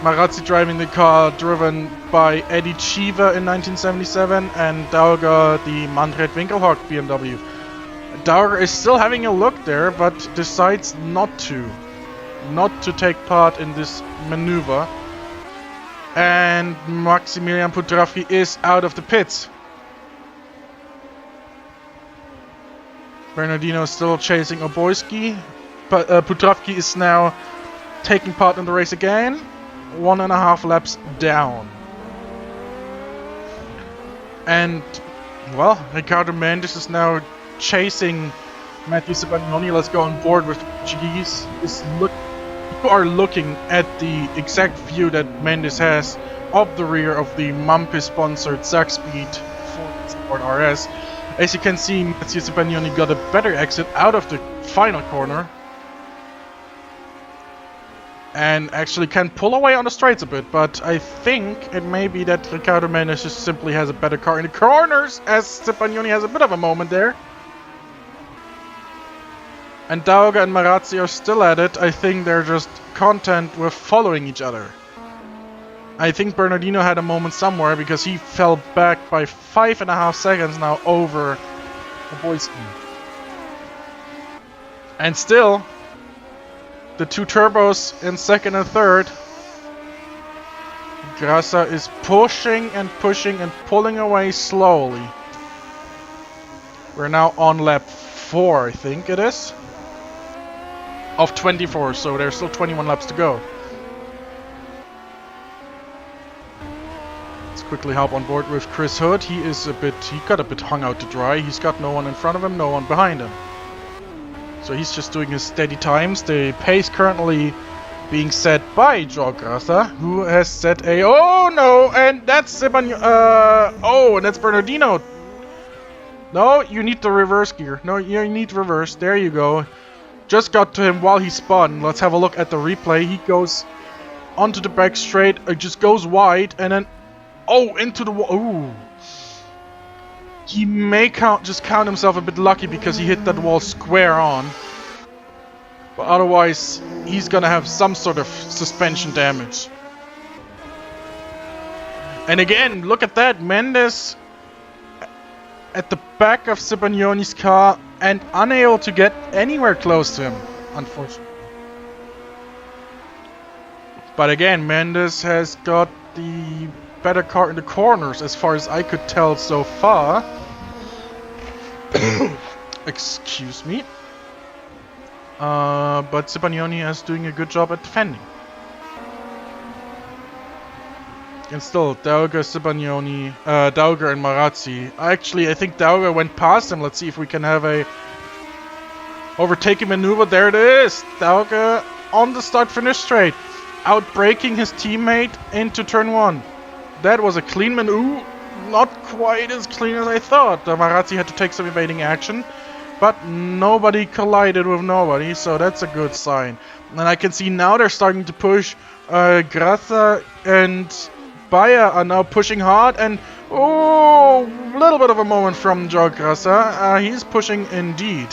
Marazzi driving the car driven by Eddie Cheever in 1977 and Daugher the Manfred Winkelhock BMW. Daugher is still having a look there, but decides not to take part in this maneuver. And Maximilian Putravki is out of the pits. Bernardino is still chasing Oboisky, but Putravki is now taking part in the race again. 1.5 laps down. And, well, Ricardo Mendes is now chasing Matthew Sebagnoni. Let's go on board with the Portuguese. You are looking at the exact view that Mendes has of the rear of the Mumpy-sponsored Zackspeed Ford Sport RS. As you can see, Matthew Sebagnoni got a better exit out of the final corner. And actually can pull away on the straights a bit, but I think it may be that Ricardo Mendes just simply has a better car in the corners, as Sebagnoni has a bit of a moment there. And Daugher and Marazzi are still at it. I think they're just content with following each other. I think Bernardino had a moment somewhere because he fell back by 5.5 seconds now over Oboisky. And still, the two turbos in second and third. Grassa is pushing and pushing and pulling away slowly. We're now on lap 4, I think it is. Of 24, so there's still 21 laps to go. Let's quickly hop on board with Chris Hood. He got a bit hung out to dry. He's got no one in front of him, no one behind him. So he's just doing his steady times. The pace currently being set by Joe Grassa, who has set a... Oh no! And that's and that's Bernardino. No, you need the reverse gear. No, you need reverse. There you go. Just got to him while he spun. Let's have a look at the replay. He goes onto the back straight. It just goes wide and then... Oh, into the wall. Ooh. He may just count himself a bit lucky because he hit that wall square on. But otherwise, he's gonna have some sort of suspension damage. And again, look at that. Mendes at the back of Sebagnoni's car and unable to get anywhere close to him, unfortunately. But again, Mendes has got the better car in the corners as far as I could tell so far. Excuse me. But Sebagnoni is doing a good job at defending. And still, Daugher, Sebagnoni, Daugher and Marazzi. Actually, I think Daugher went past him. Let's see if we can have a overtaking maneuver. There it is. Daugher on the start-finish straight, outbraking his teammate into turn 1. That was a clean maneuver. Not quite as clean as I thought. Marazzi had to take some evading action, but nobody collided with nobody, so that's a good sign. And I can see now they're starting to push. Grassa and Bayer are now pushing hard, and Oh, a little bit of a moment from Joe Grassa. He's pushing indeed.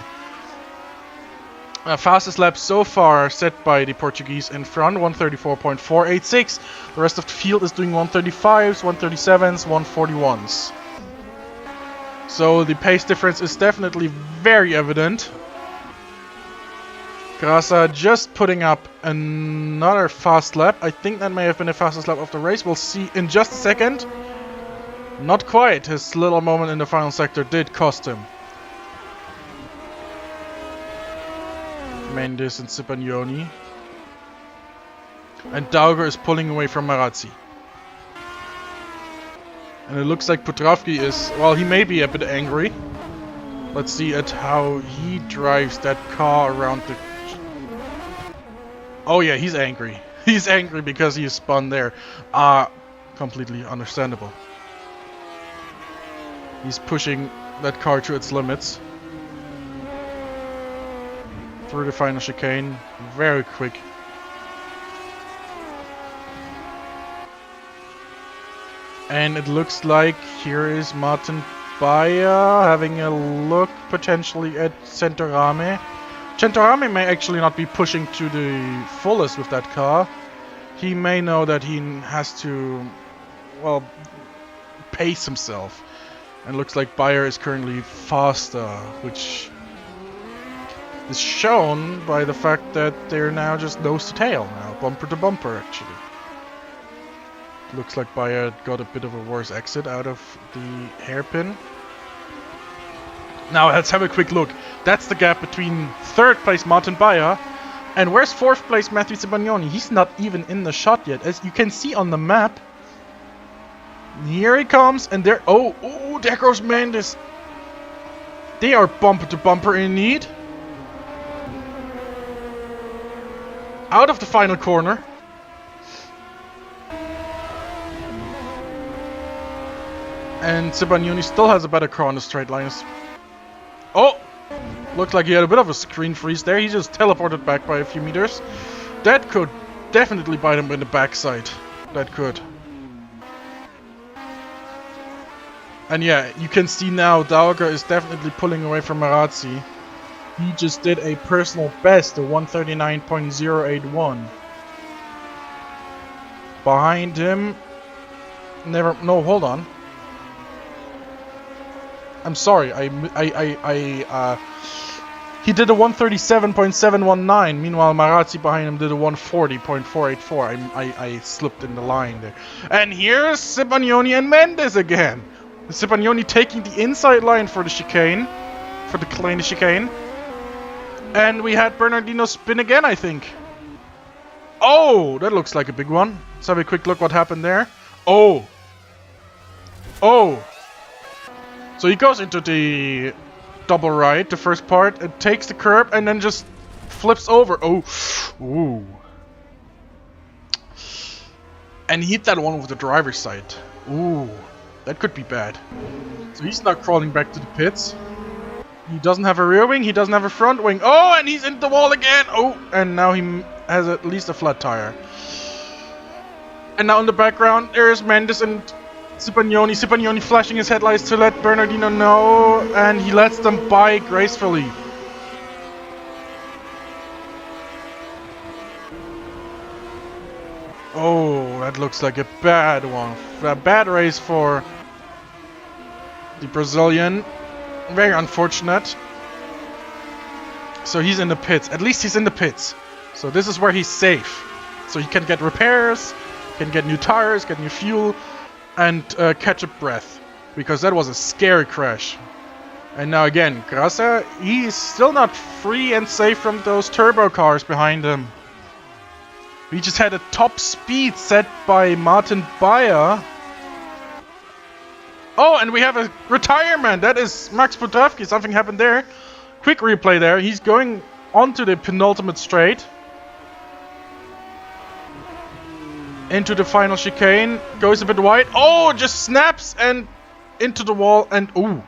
Fastest lap so far set by the Portuguese in front, 134.486. The rest of the field is doing 135s, 137s, 141s. So the pace difference is definitely very evident. Grassa just putting up another fast lap. I think that may have been the fastest lap of the race. We'll see in just a second. Not quite. His little moment in the final sector did cost him. Mendes and Cipagnoni. And Daugher is pulling away from Marazzi. And it looks like Potravki is... well, he may be a bit angry. Let's see at how he drives that car around the... oh yeah, he's angry. He's angry because he spun there. Completely understandable. He's pushing that car to its limits. Through the final chicane. Very quick. And it looks like here is Martin Bayer having a look potentially at Centorame. Centorame may actually not be pushing to the fullest with that car. He may know that he has to, well, pace himself. And looks like Bayer is currently faster, which is shown by the fact that they're now just nose to tail now, bumper to bumper actually. Looks like Bayer got a bit of a worse exit out of the hairpin. Now let's have a quick look. That's the gap between third place Martin Bayer and where's fourth place Matthew Cipagnoni. He's not even in the shot yet, as you can see on the map. Here he comes, and there... oh, there goes Mendes. They are bumper to bumper indeed. Out of the final corner. And Cipagnoni still has a better car on the straight lines. Oh! Looks like he had a bit of a screen freeze there. He just teleported back by a few meters. That could definitely bite him in the backside. That could. And yeah, you can see now Daugher is definitely pulling away from Marazzi. He just did a personal best, a 139.081. Behind him... no, hold on. I'm sorry, he did a 137.719, meanwhile Marazzi behind him did a 140.484. I slipped in the line there. And here's Cipagnoni and Mendes again. Cipagnoni taking the inside line for the chicane, for the kleine chicane. And we had Bernardino spin again, I think. Oh, that looks like a big one. Let's have a quick look what happened there. Oh. Oh. So he goes into the double right, the first part, and takes the curb and then just flips over. Oh. Ooh. And he hit that one with the driver's side. Ooh. That could be bad. So he's now crawling back to the pits. He doesn't have a rear wing, he doesn't have a front wing. Oh, and he's into the wall again. Oh, and now he has at least a flat tire. And now in the background, there's Mendes and Cipagnoni. Cipagnoni flashing his headlights to let Bernardino know, and he lets them by gracefully. Oh, that looks like a bad one. A bad race for the Brazilian. Very unfortunate. So he's in the pits. At least he's in the pits. So this is where he's safe. So he can get repairs, can get new tires, get new fuel, and catch a breath. Because that was a scary crash. And now again, Grassa, he is still not free and safe from those turbo cars behind him. We just had a top speed set by Martin Bayer. Oh, and we have a retirement. That is Max Potravki. Something happened there. Quick replay there. He's going onto the penultimate straight. Into the final chicane. Goes a bit wide. Oh, just snaps and into the wall. And ooh.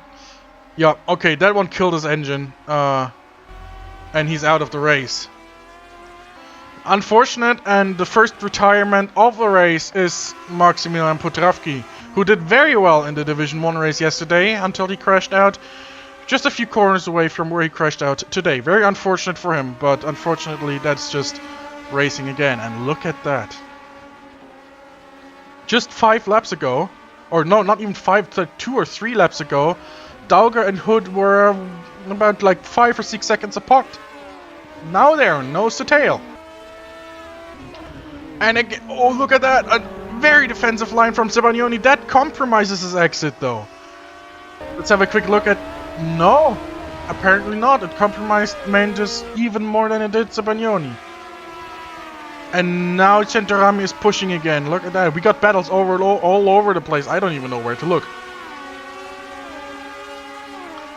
Yeah, okay, that one killed his engine. And he's out of the race. Unfortunate, and the first retirement of the race is Maximilian Potravki, who did very well in the Division 1 race yesterday until he crashed out just a few corners away from where he crashed out today. Very unfortunate for him, but unfortunately that's just racing again. And look at that. Just 5 laps ago, or no, not even 5, like 2 or 3 laps ago, Daugher and Hood were about like 5 or 6 seconds apart. Now they're nose to tail. And again, oh look at that, a very defensive line from Cibagnoni. That compromises his exit though. Let's have a quick look at... No, apparently not. It compromised Mendes even more than it did Cibagnoni. And now Centorami is pushing again. Look at that. We got battles all over the place. I don't even know where to look.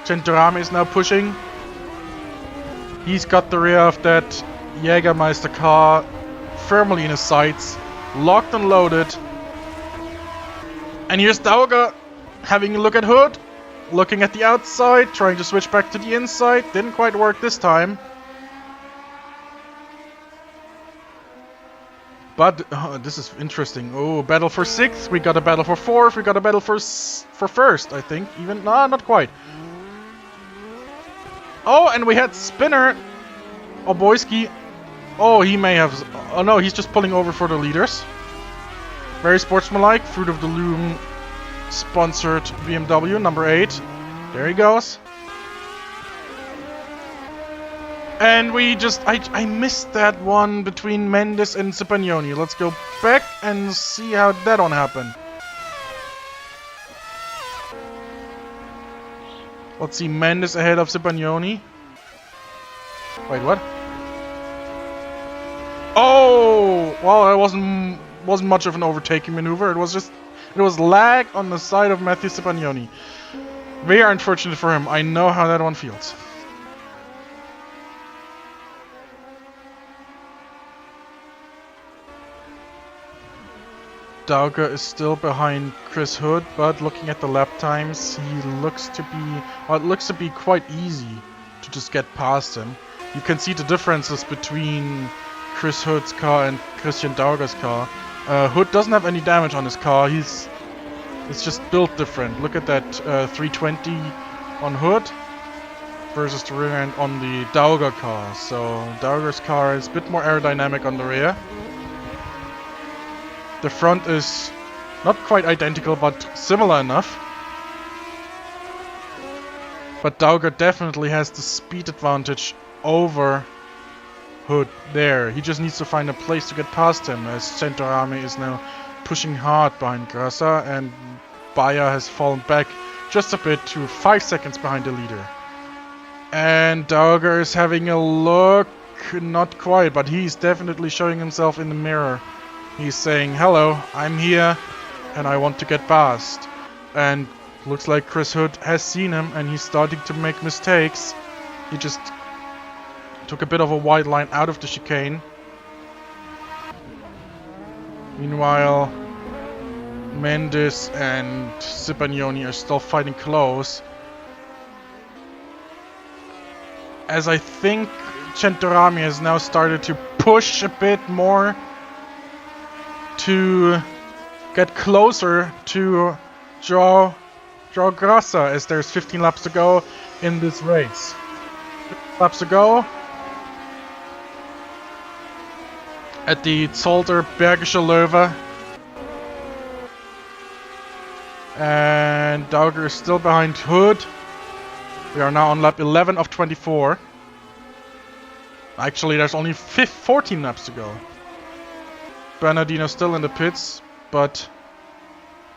Centorami is now pushing. He's got the rear of that Jägermeister car firmly in his sights. Locked and loaded. And here's Daugher having a look at Hood. Looking at the outside. Trying to switch back to the inside. Didn't quite work this time. But this is interesting. Oh, battle for 6th. We got a battle for 4th. We got a battle for 1st, I think. Even no, not quite. Oh, and we had Spinner. Oboyski. Oh, he may have. Oh no, he's just pulling over for the leaders. Very sportsmanlike. Fruit of the Loom sponsored BMW number 8. There he goes. And we just, I missed that one between Mendes and Cibagnoni. Let's go back and see how that one happened. Let's see, Mendes ahead of Cibagnoni. Wait, what? Oh, well, it wasn't much of an overtaking maneuver. It was lag on the side of Matthew Cibagnoni. Very unfortunate for him. I know how that one feels. Daugher is still behind Chris Hood, but looking at the lap times, he looks to be, well, it looks to be quite easy to just get past him. You can see the differences between Chris Hood's car and Christian Daugher's car. Hood doesn't have any damage on his car. It's just built different. Look at that 320 on Hood versus the rear end on the Daugher car. So Daugher's car is a bit more aerodynamic on the rear. The front is not quite identical, but similar enough. But Daugher definitely has the speed advantage over Hood there. He just needs to find a place to get past him, as Centorami is now pushing hard behind Grasser, and Bayer has fallen back just a bit to 5 seconds behind the leader. And Daugher is having a look, not quite, but he's definitely showing himself in the mirror. He's saying, hello, I'm here, and I want to get past. And looks like Chris Hood has seen him, and he's starting to make mistakes. He just took a bit of a wide line out of the chicane. Meanwhile, Mendes and Cibagnoni are still fighting close. As I think Centorami has now started to push a bit more to get closer to João Grasser, as there's 15 laps to go in this race. 15 laps to go at the Zolder Bergischer Löwe. And Daugher is still behind Hood. We are now on lap 11 of 24. Actually, there's only 14 laps to go. Bernardino still in the pits, but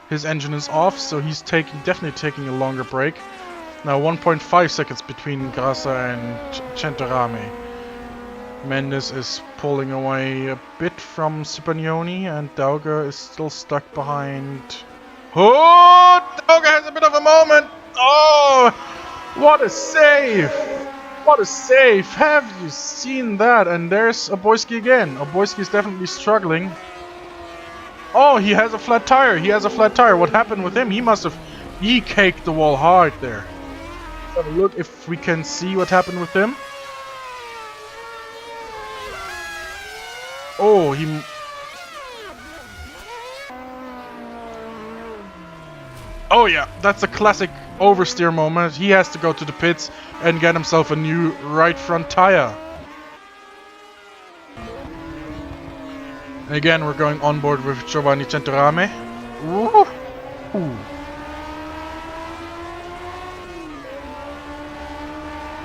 his engine is off, so he's definitely taking a longer break. Now 1.5 seconds between Grasser and Centorami. Mendes is pulling away a bit from Cibagnoni, and Daugher is still stuck behind Hood. Daugher has a bit of a moment. Oh, what a save! What a save! Have you seen that? And there's Oboyski again. Oboyski is definitely struggling. Oh, he has a flat tire. He has a flat tire. What happened with him? He caked the wall hard there. Let's have a look if we can see what happened with him. Oh, Oh yeah, that's a classic oversteer moment. He has to go to the pits and get himself a new right front tire. Again, we're going on board with Giovanni Centorame. Ooh. Ooh.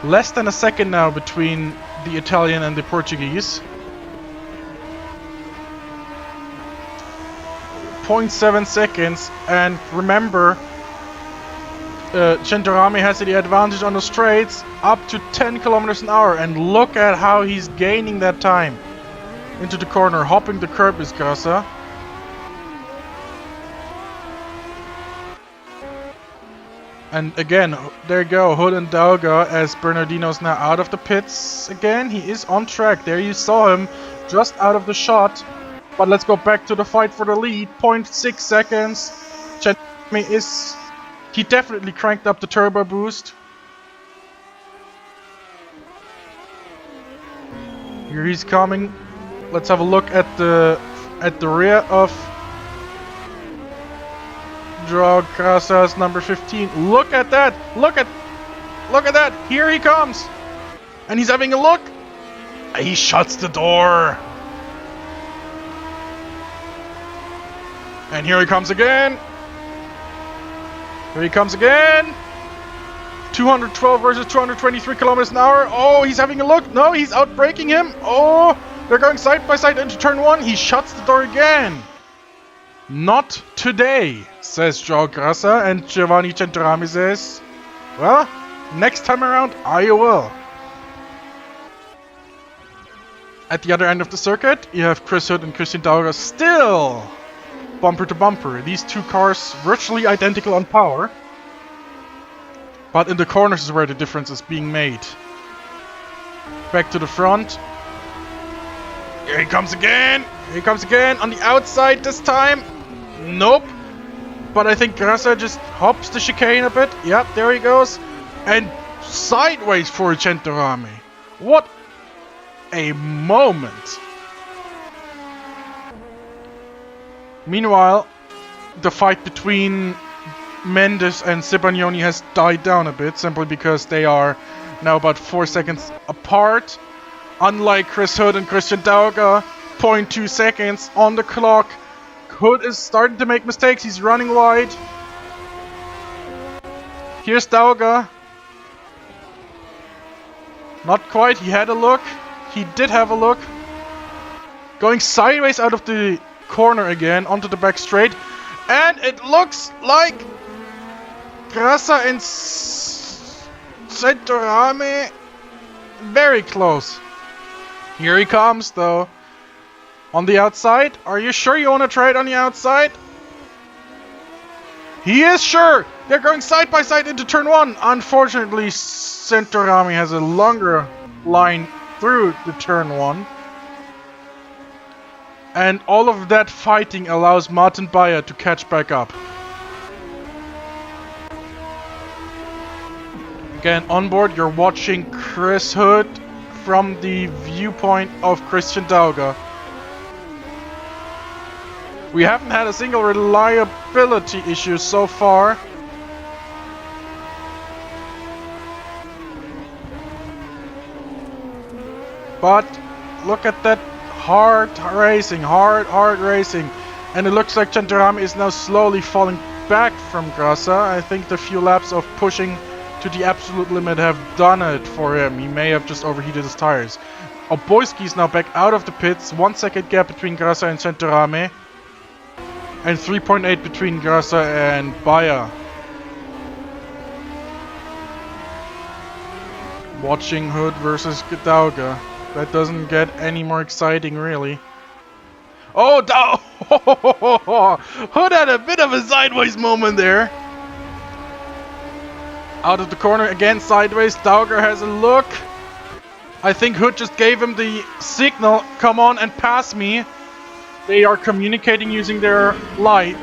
Less than a second now between the Italian and the Portuguese. 0.7 seconds, and remember, Centorame has the advantage on the straights up to 10 kilometers an hour, and look at how he's gaining that time. Into the corner, hopping the curb is Grasser. And again, there you go, Hood and Daugher, as Bernardino's now out of the pits again. He is on track. There you saw him just out of the shot. But let's go back to the fight for the lead. 0.6 seconds. Centorame is... He definitely cranked up the turbo boost. Here he's coming. Let's have a look at the rear of Joao Grasser's number 15. Look at that! Look at that! Here he comes! And he's having a look! He shuts the door! And here he comes again! Here he comes again! 212 versus 223 kilometers an hour. Oh, he's having a look! No, he's outbraking him! Oh! They're going side by side into turn 1. He shuts the door again! Not today, says Joao Grasser, and Giovanni Centorame says, well, next time around, I will. At the other end of the circuit, you have Chris Hood and Christian Daugher still bumper to bumper. These two cars virtually identical on power, but in the corners is where the difference is being made. Back to the front. Here he comes again! Here he comes again on the outside this time! Nope! But I think Grasser just hops the chicane a bit. Yep, there he goes. And sideways for Centorame. What a moment! Meanwhile, the fight between Mendes and Cibagnoni has died down a bit, simply because they are now about 4 seconds apart. Unlike Chris Hood and Christian Daugher, 0.2 seconds on the clock. Hood is starting to make mistakes. He's running wide. Here's Daugher. Not quite. He had a look. He did have a look. Going sideways out of the corner again onto the back straight. And it looks like Grasser and Centorame very close. Here he comes, though. On the outside. Are you sure you want to try it on the outside? He is sure! They're going side by side into turn 1. Unfortunately, Centorame has a longer line through the turn 1. And all of that fighting allows Martin Bayer to catch back up. Again, on board, you're watching Chris Hood from the viewpoint of Christian Daugher. We haven't had a single reliability issue so far. But look at that hard racing. And it looks like Centorame is now slowly falling back from Grasser. I think the few laps of pushing to the absolute limit have done it for him. He may have just overheated his tires. Oboyski is now back out of the pits. 1 second gap between Grasser and Centorame. And 3.8 between Grasser and Bayer. Watching Hood versus Daugher. That doesn't get any more exciting, really. Oh, Hood had a bit of a sideways moment there. Out of the corner again, sideways. Daugher has a look. I think Hood just gave him the signal. Come on and pass me. They are communicating using their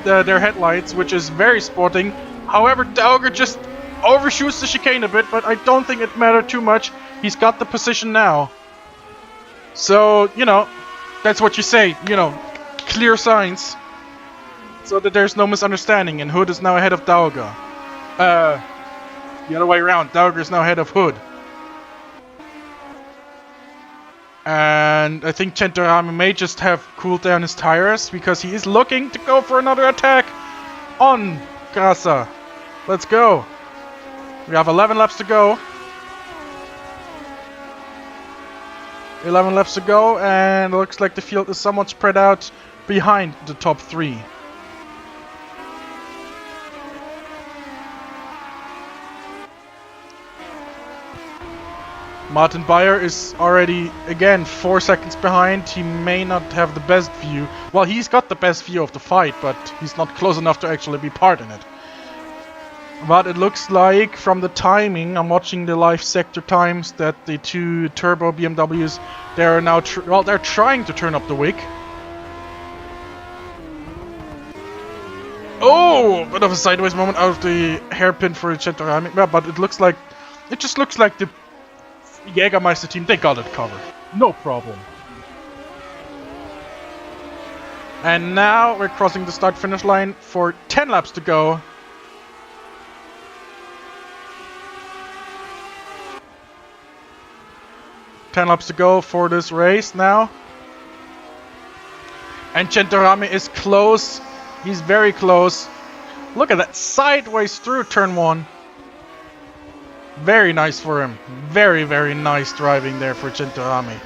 their headlights, which is very sporting. However, Daugher just overshoots the chicane a bit, but I don't think it mattered too much. He's got the position now. So, you know, that's what you say, you know, clear signs. so that there's no misunderstanding, and Hood is now ahead of Daugher. The other way around, Daugher is now ahead of Hood. And I think Centorami may just have cooled down his tires, because he is looking to go for another attack on Grasser. Let's go. We have 11 laps to go. 11 laps to go, and it looks like the field is somewhat spread out behind the top 3. Martin Beyer is already, again, 4 seconds behind. He may not have the best view. Well, he's got the best view of the fight, but he's not close enough to actually be part in it. But it looks like, from the timing, I'm watching the live sector times, that the 2 turbo BMWs, they're now, they're trying to turn up the wick. Oh, bit of a sideways moment out of the hairpin for Centorami. Yeah, but it looks like, it just looks like the Jägermeister team, they got it covered. No problem. And now we're crossing the start-finish line for 10 laps to go. Laps to go for this race now. And Centorami is close. He's very close. Look at that, sideways through turn 1. Very nice for him. Very, very nice driving there for Centorami.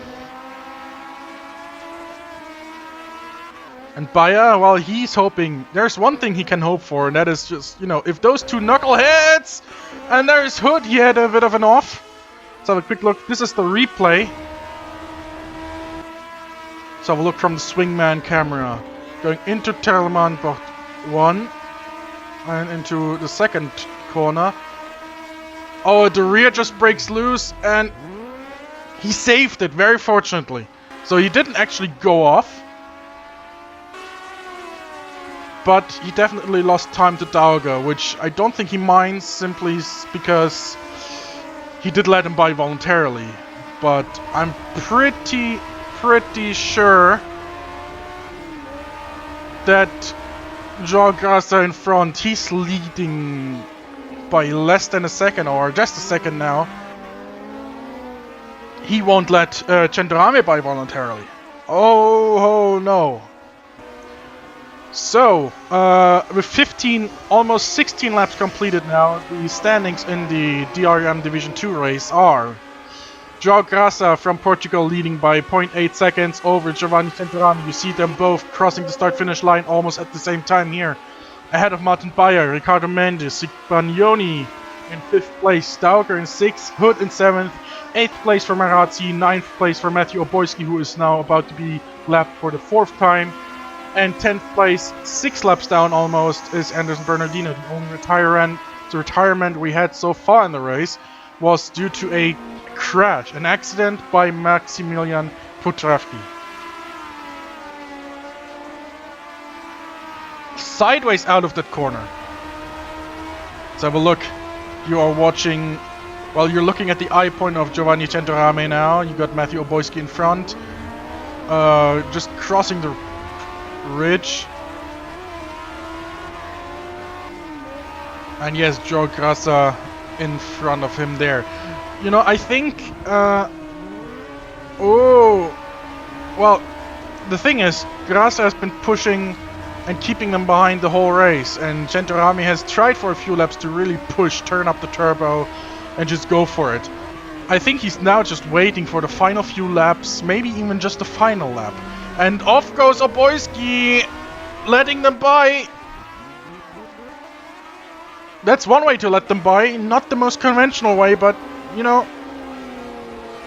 And Beyer, well, he's hoping. There's one thing he can hope for, and that is just, you know, if those 2 knuckleheads, and there's Hood, he had a bit of an off. Let's have a quick look. This is the replay. Let's have a look from the swingman camera. Going into Terlemann box 1 and into the second corner. Oh, the rear just breaks loose, and he saved it, very fortunately. So he didn't actually go off, but he definitely lost time to Daugher, which I don't think he minds, simply because he did let him by voluntarily. But I'm pretty sure that Joao Grasser in front, he's leading by less than a second, or just a second now. He won't let Centorami by voluntarily. Oh no. So, with 15, almost 16 laps completed now, the standings in the DRM Division 2 race are Joao Grasser from Portugal leading by 0.8 seconds over Giovanni Centorami. You see them both crossing the start-finish line almost at the same time here. Ahead of Martin Beyer, Ricardo Mendes, Sigbanioni in 5th place, Daugher in 6th, Hood in 7th, 8th place for Marazzi, 9th place for Matthew Oboyski, who is now about to be lapped for the 4th time. And 10th place, 6 laps down almost, is Anderson Bernardino. The only retirement we had so far in the race was due to a crash, an accident by Maximilian Putravki. Sideways out of that corner. Let's have a look. You are watching, well, you're looking at the eye point of Giovanni Centorami now. You got Matthew Oboyski in front. Just crossing the ridge. And yes, Joao Grasser in front of him there. You know, I think, oh, well, the thing is, Grasser has been pushing and keeping them behind the whole race, and Centorami has tried for a few laps to really push, turn up the turbo, and just go for it. I think he's now just waiting for the final few laps, maybe even just the final lap. And off goes Oboyski, letting them by. That's one way to let them by, not the most conventional way, but, you know,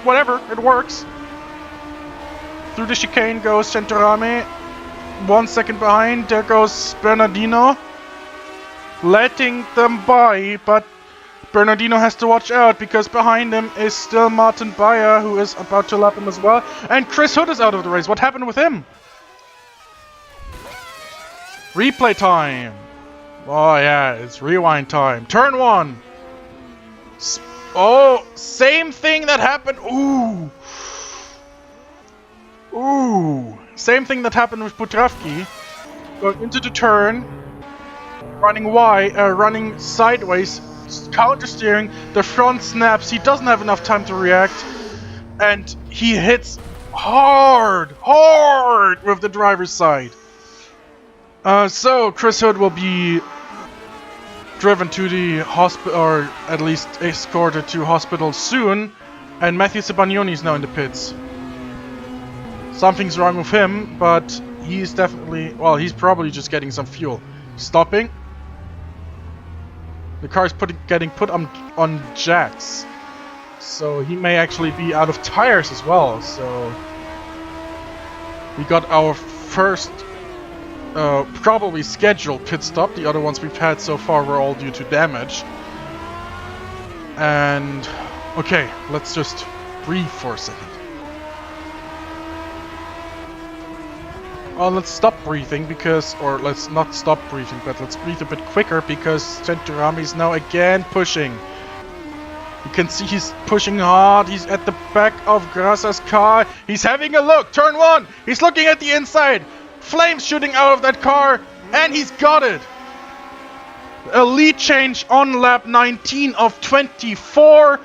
whatever, it works. Through the chicane goes Centorami, 1 second behind, there goes Bernardino, letting them by, but Bernardino has to watch out, because behind him is still Martin Beyer, who is about to lap him as well, and Chris Hood is out of the race. What happened with him? Replay time. Oh yeah, it's rewind time. Turn 1. Oh, same thing that happened. Ooh. Same thing that happened with Putravki. going into the turn, running sideways, counter steering, the front snaps, he doesn't have enough time to react, and he hits hard with the driver's side. So Chris Hood will be driven to the hospital, or at least escorted to hospital soon, and Matthew Cipognoni is now in the pits. Something's wrong with him, but he's definitely, well, he's probably just getting some fuel. Stopping. The car is getting put on jacks, so he may actually be out of tires as well. So we got our first probably scheduled pit stop. The other ones we've had so far were all due to damage. And okay, let's just breathe for a second. Well, let's stop breathing because, or let's not stop breathing, but let's breathe a bit quicker because Centurami is now again pushing. You can see he's pushing hard. He's at the back of Grassa's car. He's having a look. Turn 1. He's looking at the inside. Flames shooting out of that car, and he's got it. A lead change on lap 19 of 24.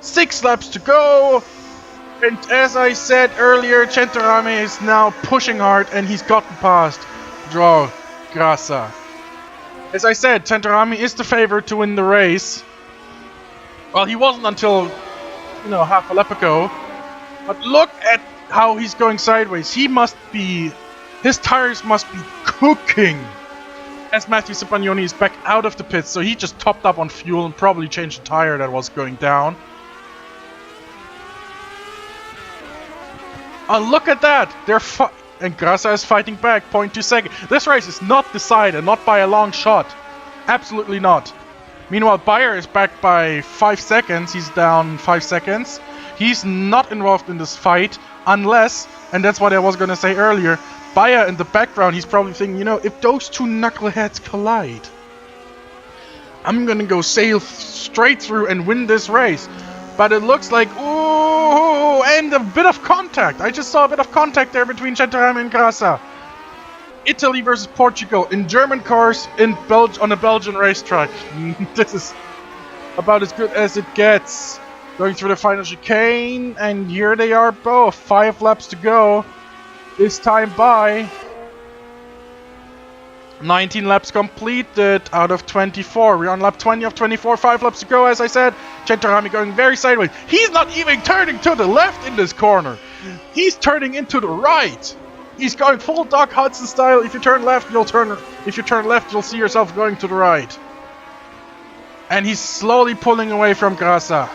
6 laps to go. And as I said earlier, Centurami is now pushing hard, and he's gotten past Joao Grassa. As I said, Centurami is the favorite to win the race. Well, he wasn't until, half a lap ago. But look at how he's going sideways. His tires must be cooking. As Matthew Cipognoni is back out of the pits, so he just topped up on fuel and probably changed the tire that was going down. Oh, look at that! And Grassa is fighting back, 0.2 seconds. This race is not decided, not by a long shot. Absolutely not. Meanwhile, Bayer is back by 5 seconds. He's down 5 seconds. He's not involved in this fight unless, and that's what I was going to say earlier, Bayer in the background, he's probably thinking, if those two knuckleheads collide, I'm going to go sail straight through and win this race. But it looks like, ooh, and a bit of contact. I just saw a bit of contact there between Centurami and Grassa. Italy versus Portugal in German cars on a Belgian racetrack. This is about as good as it gets. Going through the final chicane, and here they are both. 5 laps to go. This time by 19 laps completed out of 24. We're on lap 20 of 24. 5 laps to go, as I said. Centurami going very sideways. He's not even turning to the left in this corner. He's turning into the right. He's going full Doc Hudson style. If you turn left, you'll turn. If you turn left, you'll see yourself going to the right. And he's slowly pulling away from Grassa.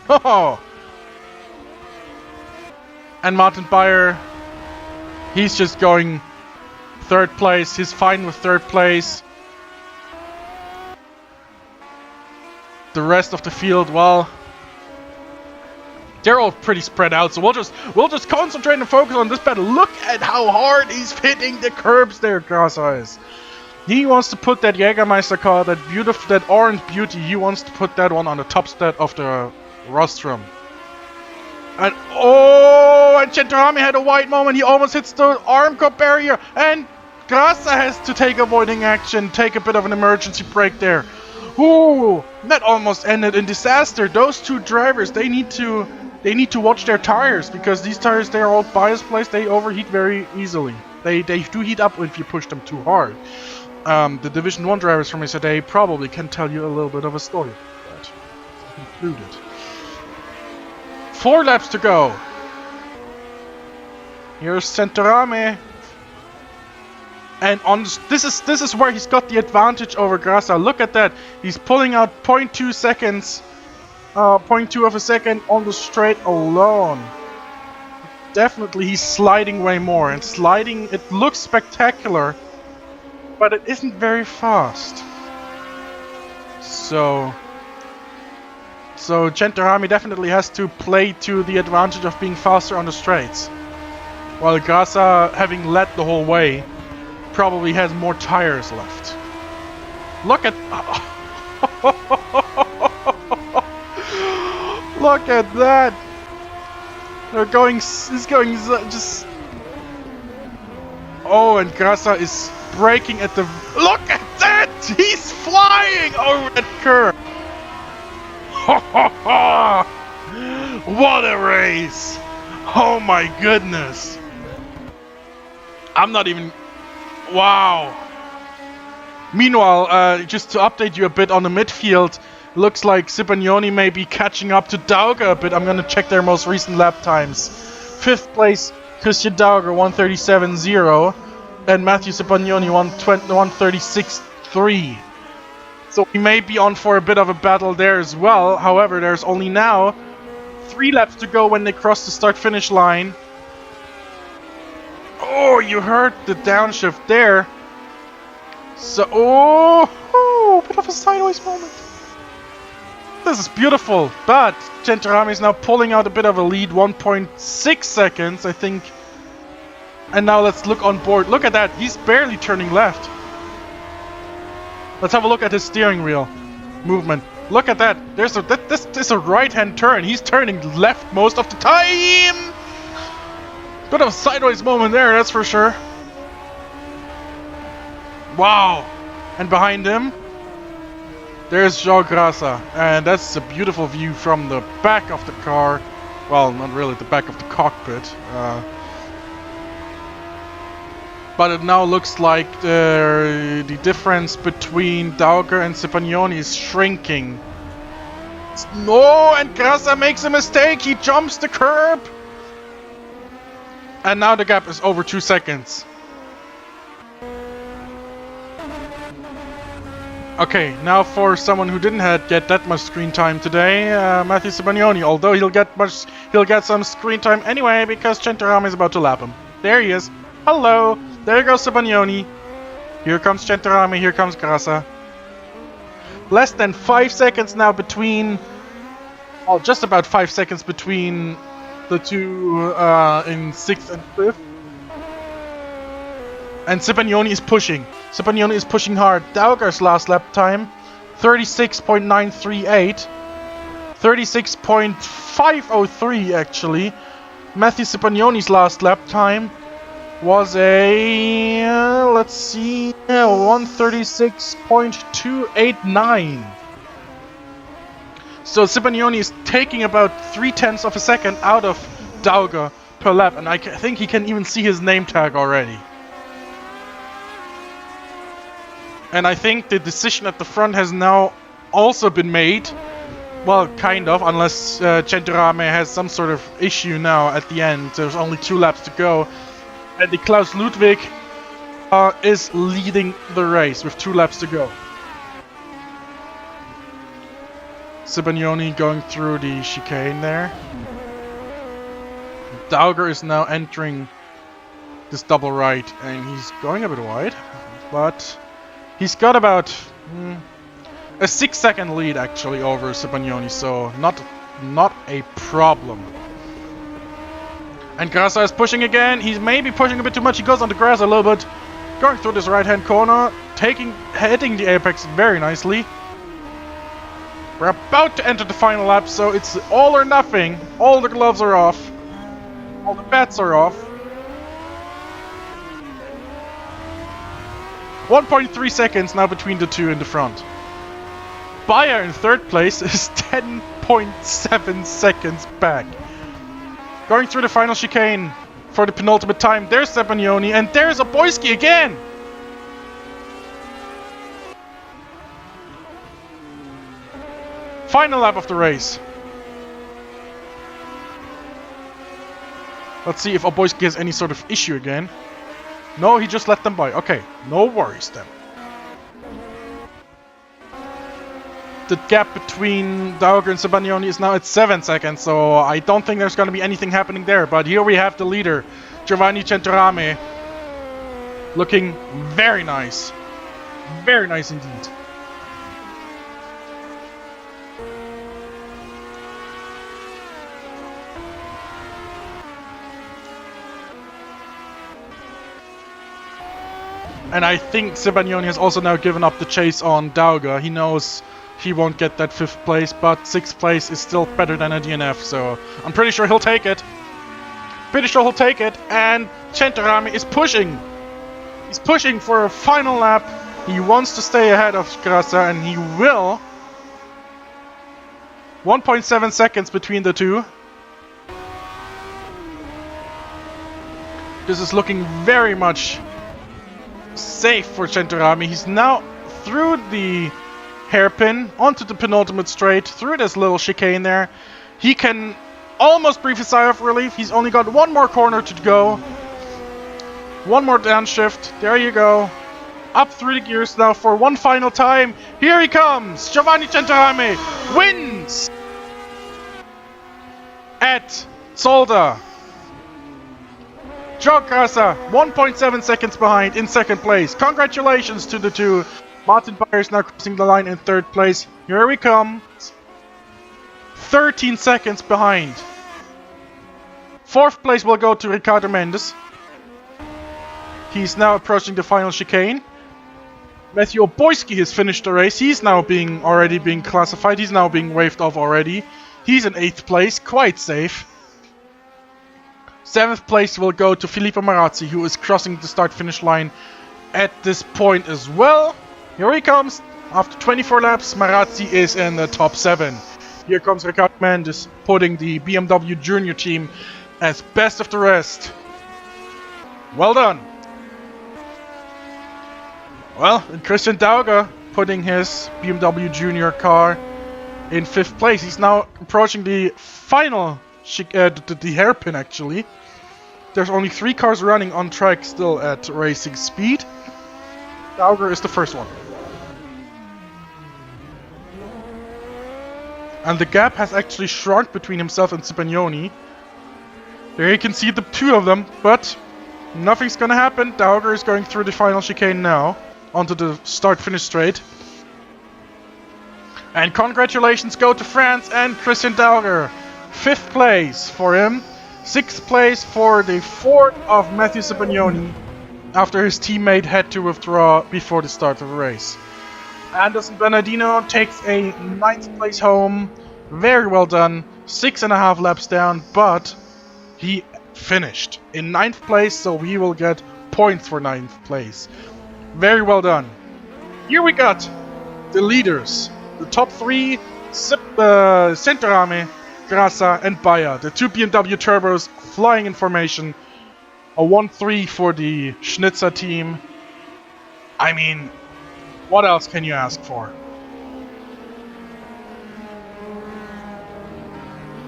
Oh. And Martin Bayer, he's just going 3rd place. He's fine with 3rd place. The rest of the field, well, they're all pretty spread out. So we'll just concentrate and focus on this battle. Look at how hard he's hitting the curbs there, Grassa is. He wants to put that Jägermeister car, that orange beauty, he wants to put that one on the top step of the rostrum. And and Centurami had a wide moment. He almost hits the arm car barrier, and Grassa has to take avoiding action, take a bit of an emergency brake there. Ooh, that almost ended in disaster. Those two drivers, they need to watch their tires, because these tires, they are all bias placed. They overheat very easily. They do heat up if you push them too hard. The Division 1 drivers from yesterday probably can tell you a little bit of a story about that. Included. 4 laps to go. Here's Centurami. And this is where he's got the advantage over Grassa. Look at that. He's pulling out 0.2 seconds. 0.2 of a second on the straight alone. Definitely he's sliding way more. And sliding, it looks spectacular, but it isn't very fast. So Centurami definitely has to play to the advantage of being faster on the straights. While Grassa, having led the whole way, probably has more tires left. Look at... Look at that! He's going just... Oh, and Grasa is braking at the... Look at that! He's flying over that curve! What a race! Oh my goodness! I'm not even... Wow! Meanwhile, just to update you a bit on the midfield, looks like Cipognoni may be catching up to Daugher a bit. I'm gonna check their most recent lap times. 5th place, Christian Daugher, 1:37.0, and Matthew Cipognoni, 1:36.3. So we may be on for a bit of a battle there as well. However, there's only now 3 laps to go when they cross the start-finish line. Oh, you heard the downshift there. So, bit of a sideways moment. This is beautiful, but Gentiloni is now pulling out a bit of a lead, 1.6 seconds, I think. And now let's look on board. Look at that, he's barely turning left. Let's have a look at his steering wheel movement. Look at that. This is a right-hand turn. He's turning left most of the time. Bit of a sideways moment there, that's for sure. Wow. And behind him, there's João Grasa. And that's a beautiful view from the back of the car. Well, not really the back of the cockpit. But it now looks like the difference between Daugher and Cipognoni is shrinking. No, and Grasa makes a mistake. He jumps the curb. And now the gap is over 2 seconds. Okay, now for someone who didn't get that much screen time today, Matthew Cipognoni. Although he'll get some screen time anyway because Gentiloni is about to lap him. There he is. Hello. There goes Cipognoni. Here comes Gentiloni. Here comes Grasa. Less than 5 seconds now between. Oh, just about 5 seconds between the two in 6th and 5th. And Cipognoni is pushing. Cipognoni is pushing hard. Daugher's last lap time, 36.938. 36.503 actually. Matthew Cipognoni's last lap time was a... let's see... 136.289. So Cipognoni is taking about 0.3 of a second out of Daugher per lap. And I think he can even see his name tag already. And I think the decision at the front has now also been made. Well, kind of, unless Gentiloni has some sort of issue now at the end. There's only 2 laps to go. And the Klaus Ludwig is leading the race with 2 laps to go. Cipognoni going through the chicane there. Daugher is now entering this double right. And he's going a bit wide. But... he's got about a 6-second lead actually over Cipognoni, so not a problem. And Grasa is pushing again. He's maybe pushing a bit too much. He goes on the grass a little bit, going through this right-hand corner, hitting the apex very nicely. We're about to enter the final lap, so it's all or nothing. All the gloves are off. All the bets are off. 1.3 seconds now between the two in the front. Bayer in 3rd place is 10.7 seconds back. Going through the final chicane for the penultimate time. There's Cipognoni and there's Oboyski again! Final lap of the race. Let's see if Oboyski has any sort of issue again. No, he just let them by. Okay, no worries then. The gap between Daugher and Cipognoni is now at 7 seconds, so I don't think there's going to be anything happening there. But here we have the leader, Giovanni Gentiloni, looking very nice. Very nice indeed. And I think Cipognoni has also now given up the chase on Daugher. He knows he won't get that 5th place, but 6th place is still better than a DNF, so I'm pretty sure he'll take it. And Gentiloni is pushing He's pushing for a final lap. He wants to stay ahead of Grasser, and he will. 1.7 seconds between the two. This is looking very much safe for Centorami. He's now through the hairpin, onto the penultimate straight, through this little chicane there. He can almost breathe a sigh of relief. He's only got one more corner to go. One more downshift. There you go. Up through the gears now for one final time. Here he comes. Giovanni Centorami wins at Zolder. Joe Grasser, 1.7 seconds behind in second place. Congratulations to the two. Martin Bayer is now crossing the line in third place. Here we come. 13 seconds behind. Fourth place will go to Ricardo Mendes. He's now approaching the final chicane. Matthew Oboyski has finished the race. He's now already being classified. He's now being waved off already. He's in 8th place, quite safe. 7th place will go to Filippo Marazzi, who is crossing the start-finish line at this point as well. Here he comes. After 24 laps, Marazzi is in the top 7. Here comes Ricardo Mendes, putting the BMW Junior team as best of the rest. Well done. Well, and Christian Daugher putting his BMW Junior car in 5th place. He's now approaching the final the hairpin, actually. There's only 3 cars running on track still at racing speed. Daugher is the first one. And the gap has actually shrunk between himself and Cipagnoni. There you can see the two of them, but nothing's gonna happen. Daugher is going through the final chicane now, onto the start-finish straight. And congratulations go to France and Christian Daugher. 5th place for him. 6th place for the Ford of Matthew Cipagnoni, after his teammate had to withdraw before the start of the race. Anderson Bernardino takes a 9th place home. Very well done. 6.5 laps down, but he finished in 9th place, so he will get points for 9th place. Very well done. Here we got the leaders. The top 3, Centorami, Grasser and Bayer. The 2 BMW Turbos flying in formation. A 1-3 for the Schnitzer team. I mean, what else can you ask for?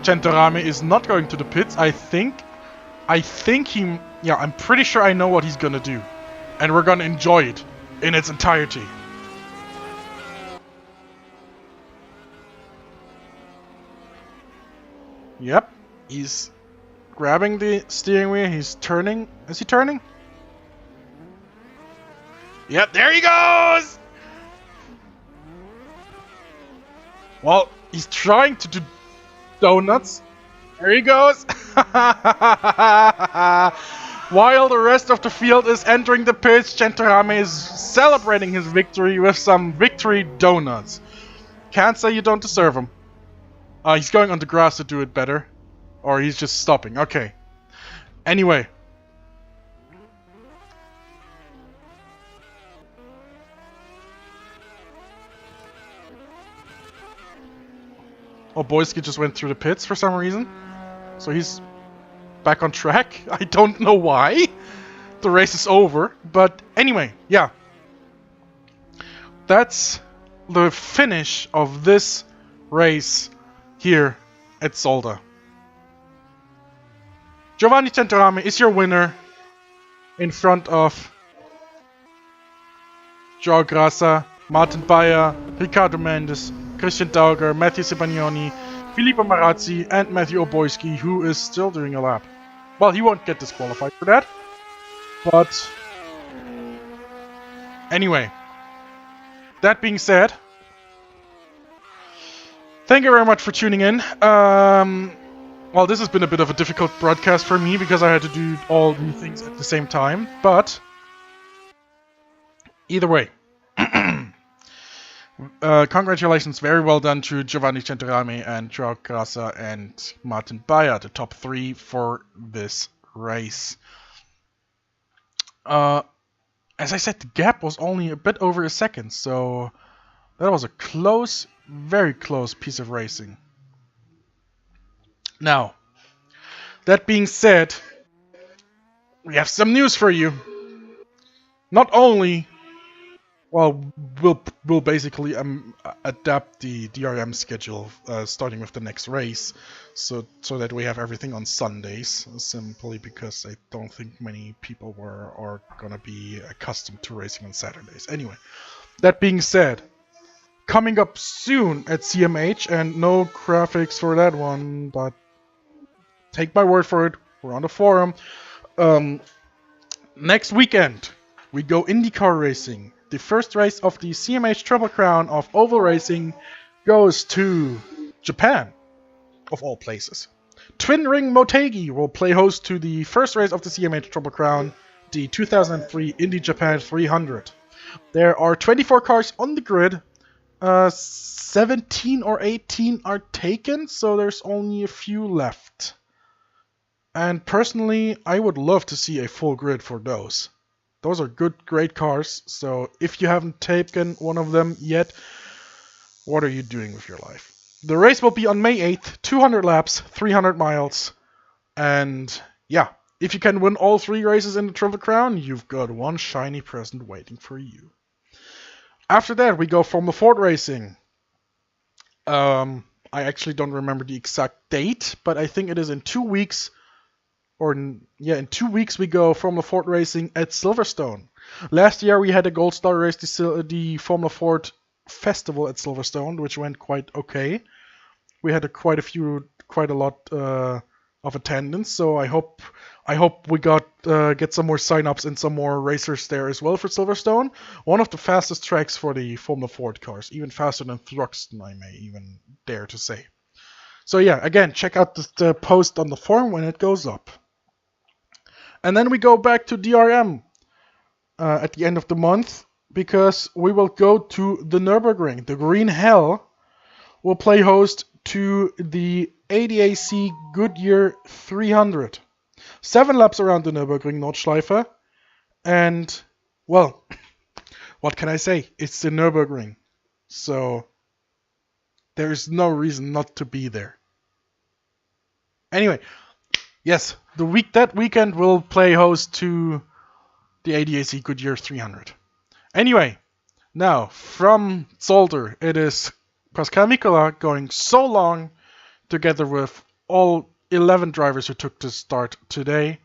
Centorami is not going to the pits. I think he... Yeah, I'm pretty sure I know what he's gonna do. And we're gonna enjoy it in its entirety. Yep, he's grabbing the steering wheel. He's turning. Is he turning? Yep, there he goes! Well, he's trying to do donuts. There he goes! While the rest of the field is entering the pits, Centorami is celebrating his victory with some victory donuts. Can't say you don't deserve them. He's going on the grass to do it better. Or he's just stopping. Okay. Anyway. Oboyski just went through the pits for some reason. So he's back on track. I don't know why. The race is over. But anyway, yeah. That's the finish of this race here at Zolder. Giovanni Centorami is your winner in front of Joao Grasser, Martin Bayer, Ricardo Mendes, Christian Daugher, Matthew Cipagnoni, Filippo Marazzi and Matthew Oboyski, who is still doing a lap. Well, he won't get disqualified for that. But anyway, that being said, thank you very much for tuning in. Well, this has been a bit of a difficult broadcast for me because I had to do all the things at the same time, but either way, congratulations, very well done to Giovanni Centorami and Joao Grasser and Martin Bayer, the top 3 for this race. as I said, the gap was only a bit over a second, so that was a close, very close piece of racing. Now, that being said, we have some news for you. Not only, well, we'll basically adapt the DRM schedule starting with the next race, so that we have everything on Sundays. Simply because I don't think many people are gonna be accustomed to racing on Saturdays. Anyway, that being said, coming up soon at CMH, and no graphics for that one, but take my word for it. We're on the forum. Next weekend, we go Indy Car Racing. The first race of the CMH Triple Crown of Oval Racing goes to Japan, of all places. Twin Ring Motegi will play host to the first race of the CMH Triple Crown, the 2003 Indy Japan 300. There are 24 cars on the grid. 17 or 18 are taken, so there's only a few left. And personally, I would love to see a full grid for those. Those are great cars, so if you haven't taken one of them yet, what are you doing with your life? The race will be on May 8th, 200 laps, 300 miles, and yeah, if you can win all 3 races in the Triple Crown, you've got one shiny present waiting for you. After that, we go Formula Ford Racing. I actually don't remember the exact date, but I think it is in 2 weeks. In 2 weeks we go Formula Ford Racing at Silverstone. Last year we had a Gold Star race, the Formula Ford Festival at Silverstone, which went quite okay. We had quite a lot of attendance, so I hope we get some more sign-ups and some more racers there as well for Silverstone. One of the fastest tracks for the Formula Ford cars, even faster than Thruxton, I may even dare to say. So yeah, again, check out the post on the forum when it goes up. And then we go back to DRM at the end of the month, because we will go to the Nürburgring. The Green Hell will play host to the ADAC Goodyear 300. 7 laps around the Nürburgring Nordschleife. And, well, what can I say? It's the Nürburgring. So, there is no reason not to be there. Anyway, yes, that weekend will play host to the ADAC Goodyear 300. Anyway, now from Zolder, it is Pascal Mikola going so long together with all 11 drivers who took the start today.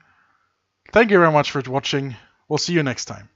Thank you very much for watching. We'll see you next time.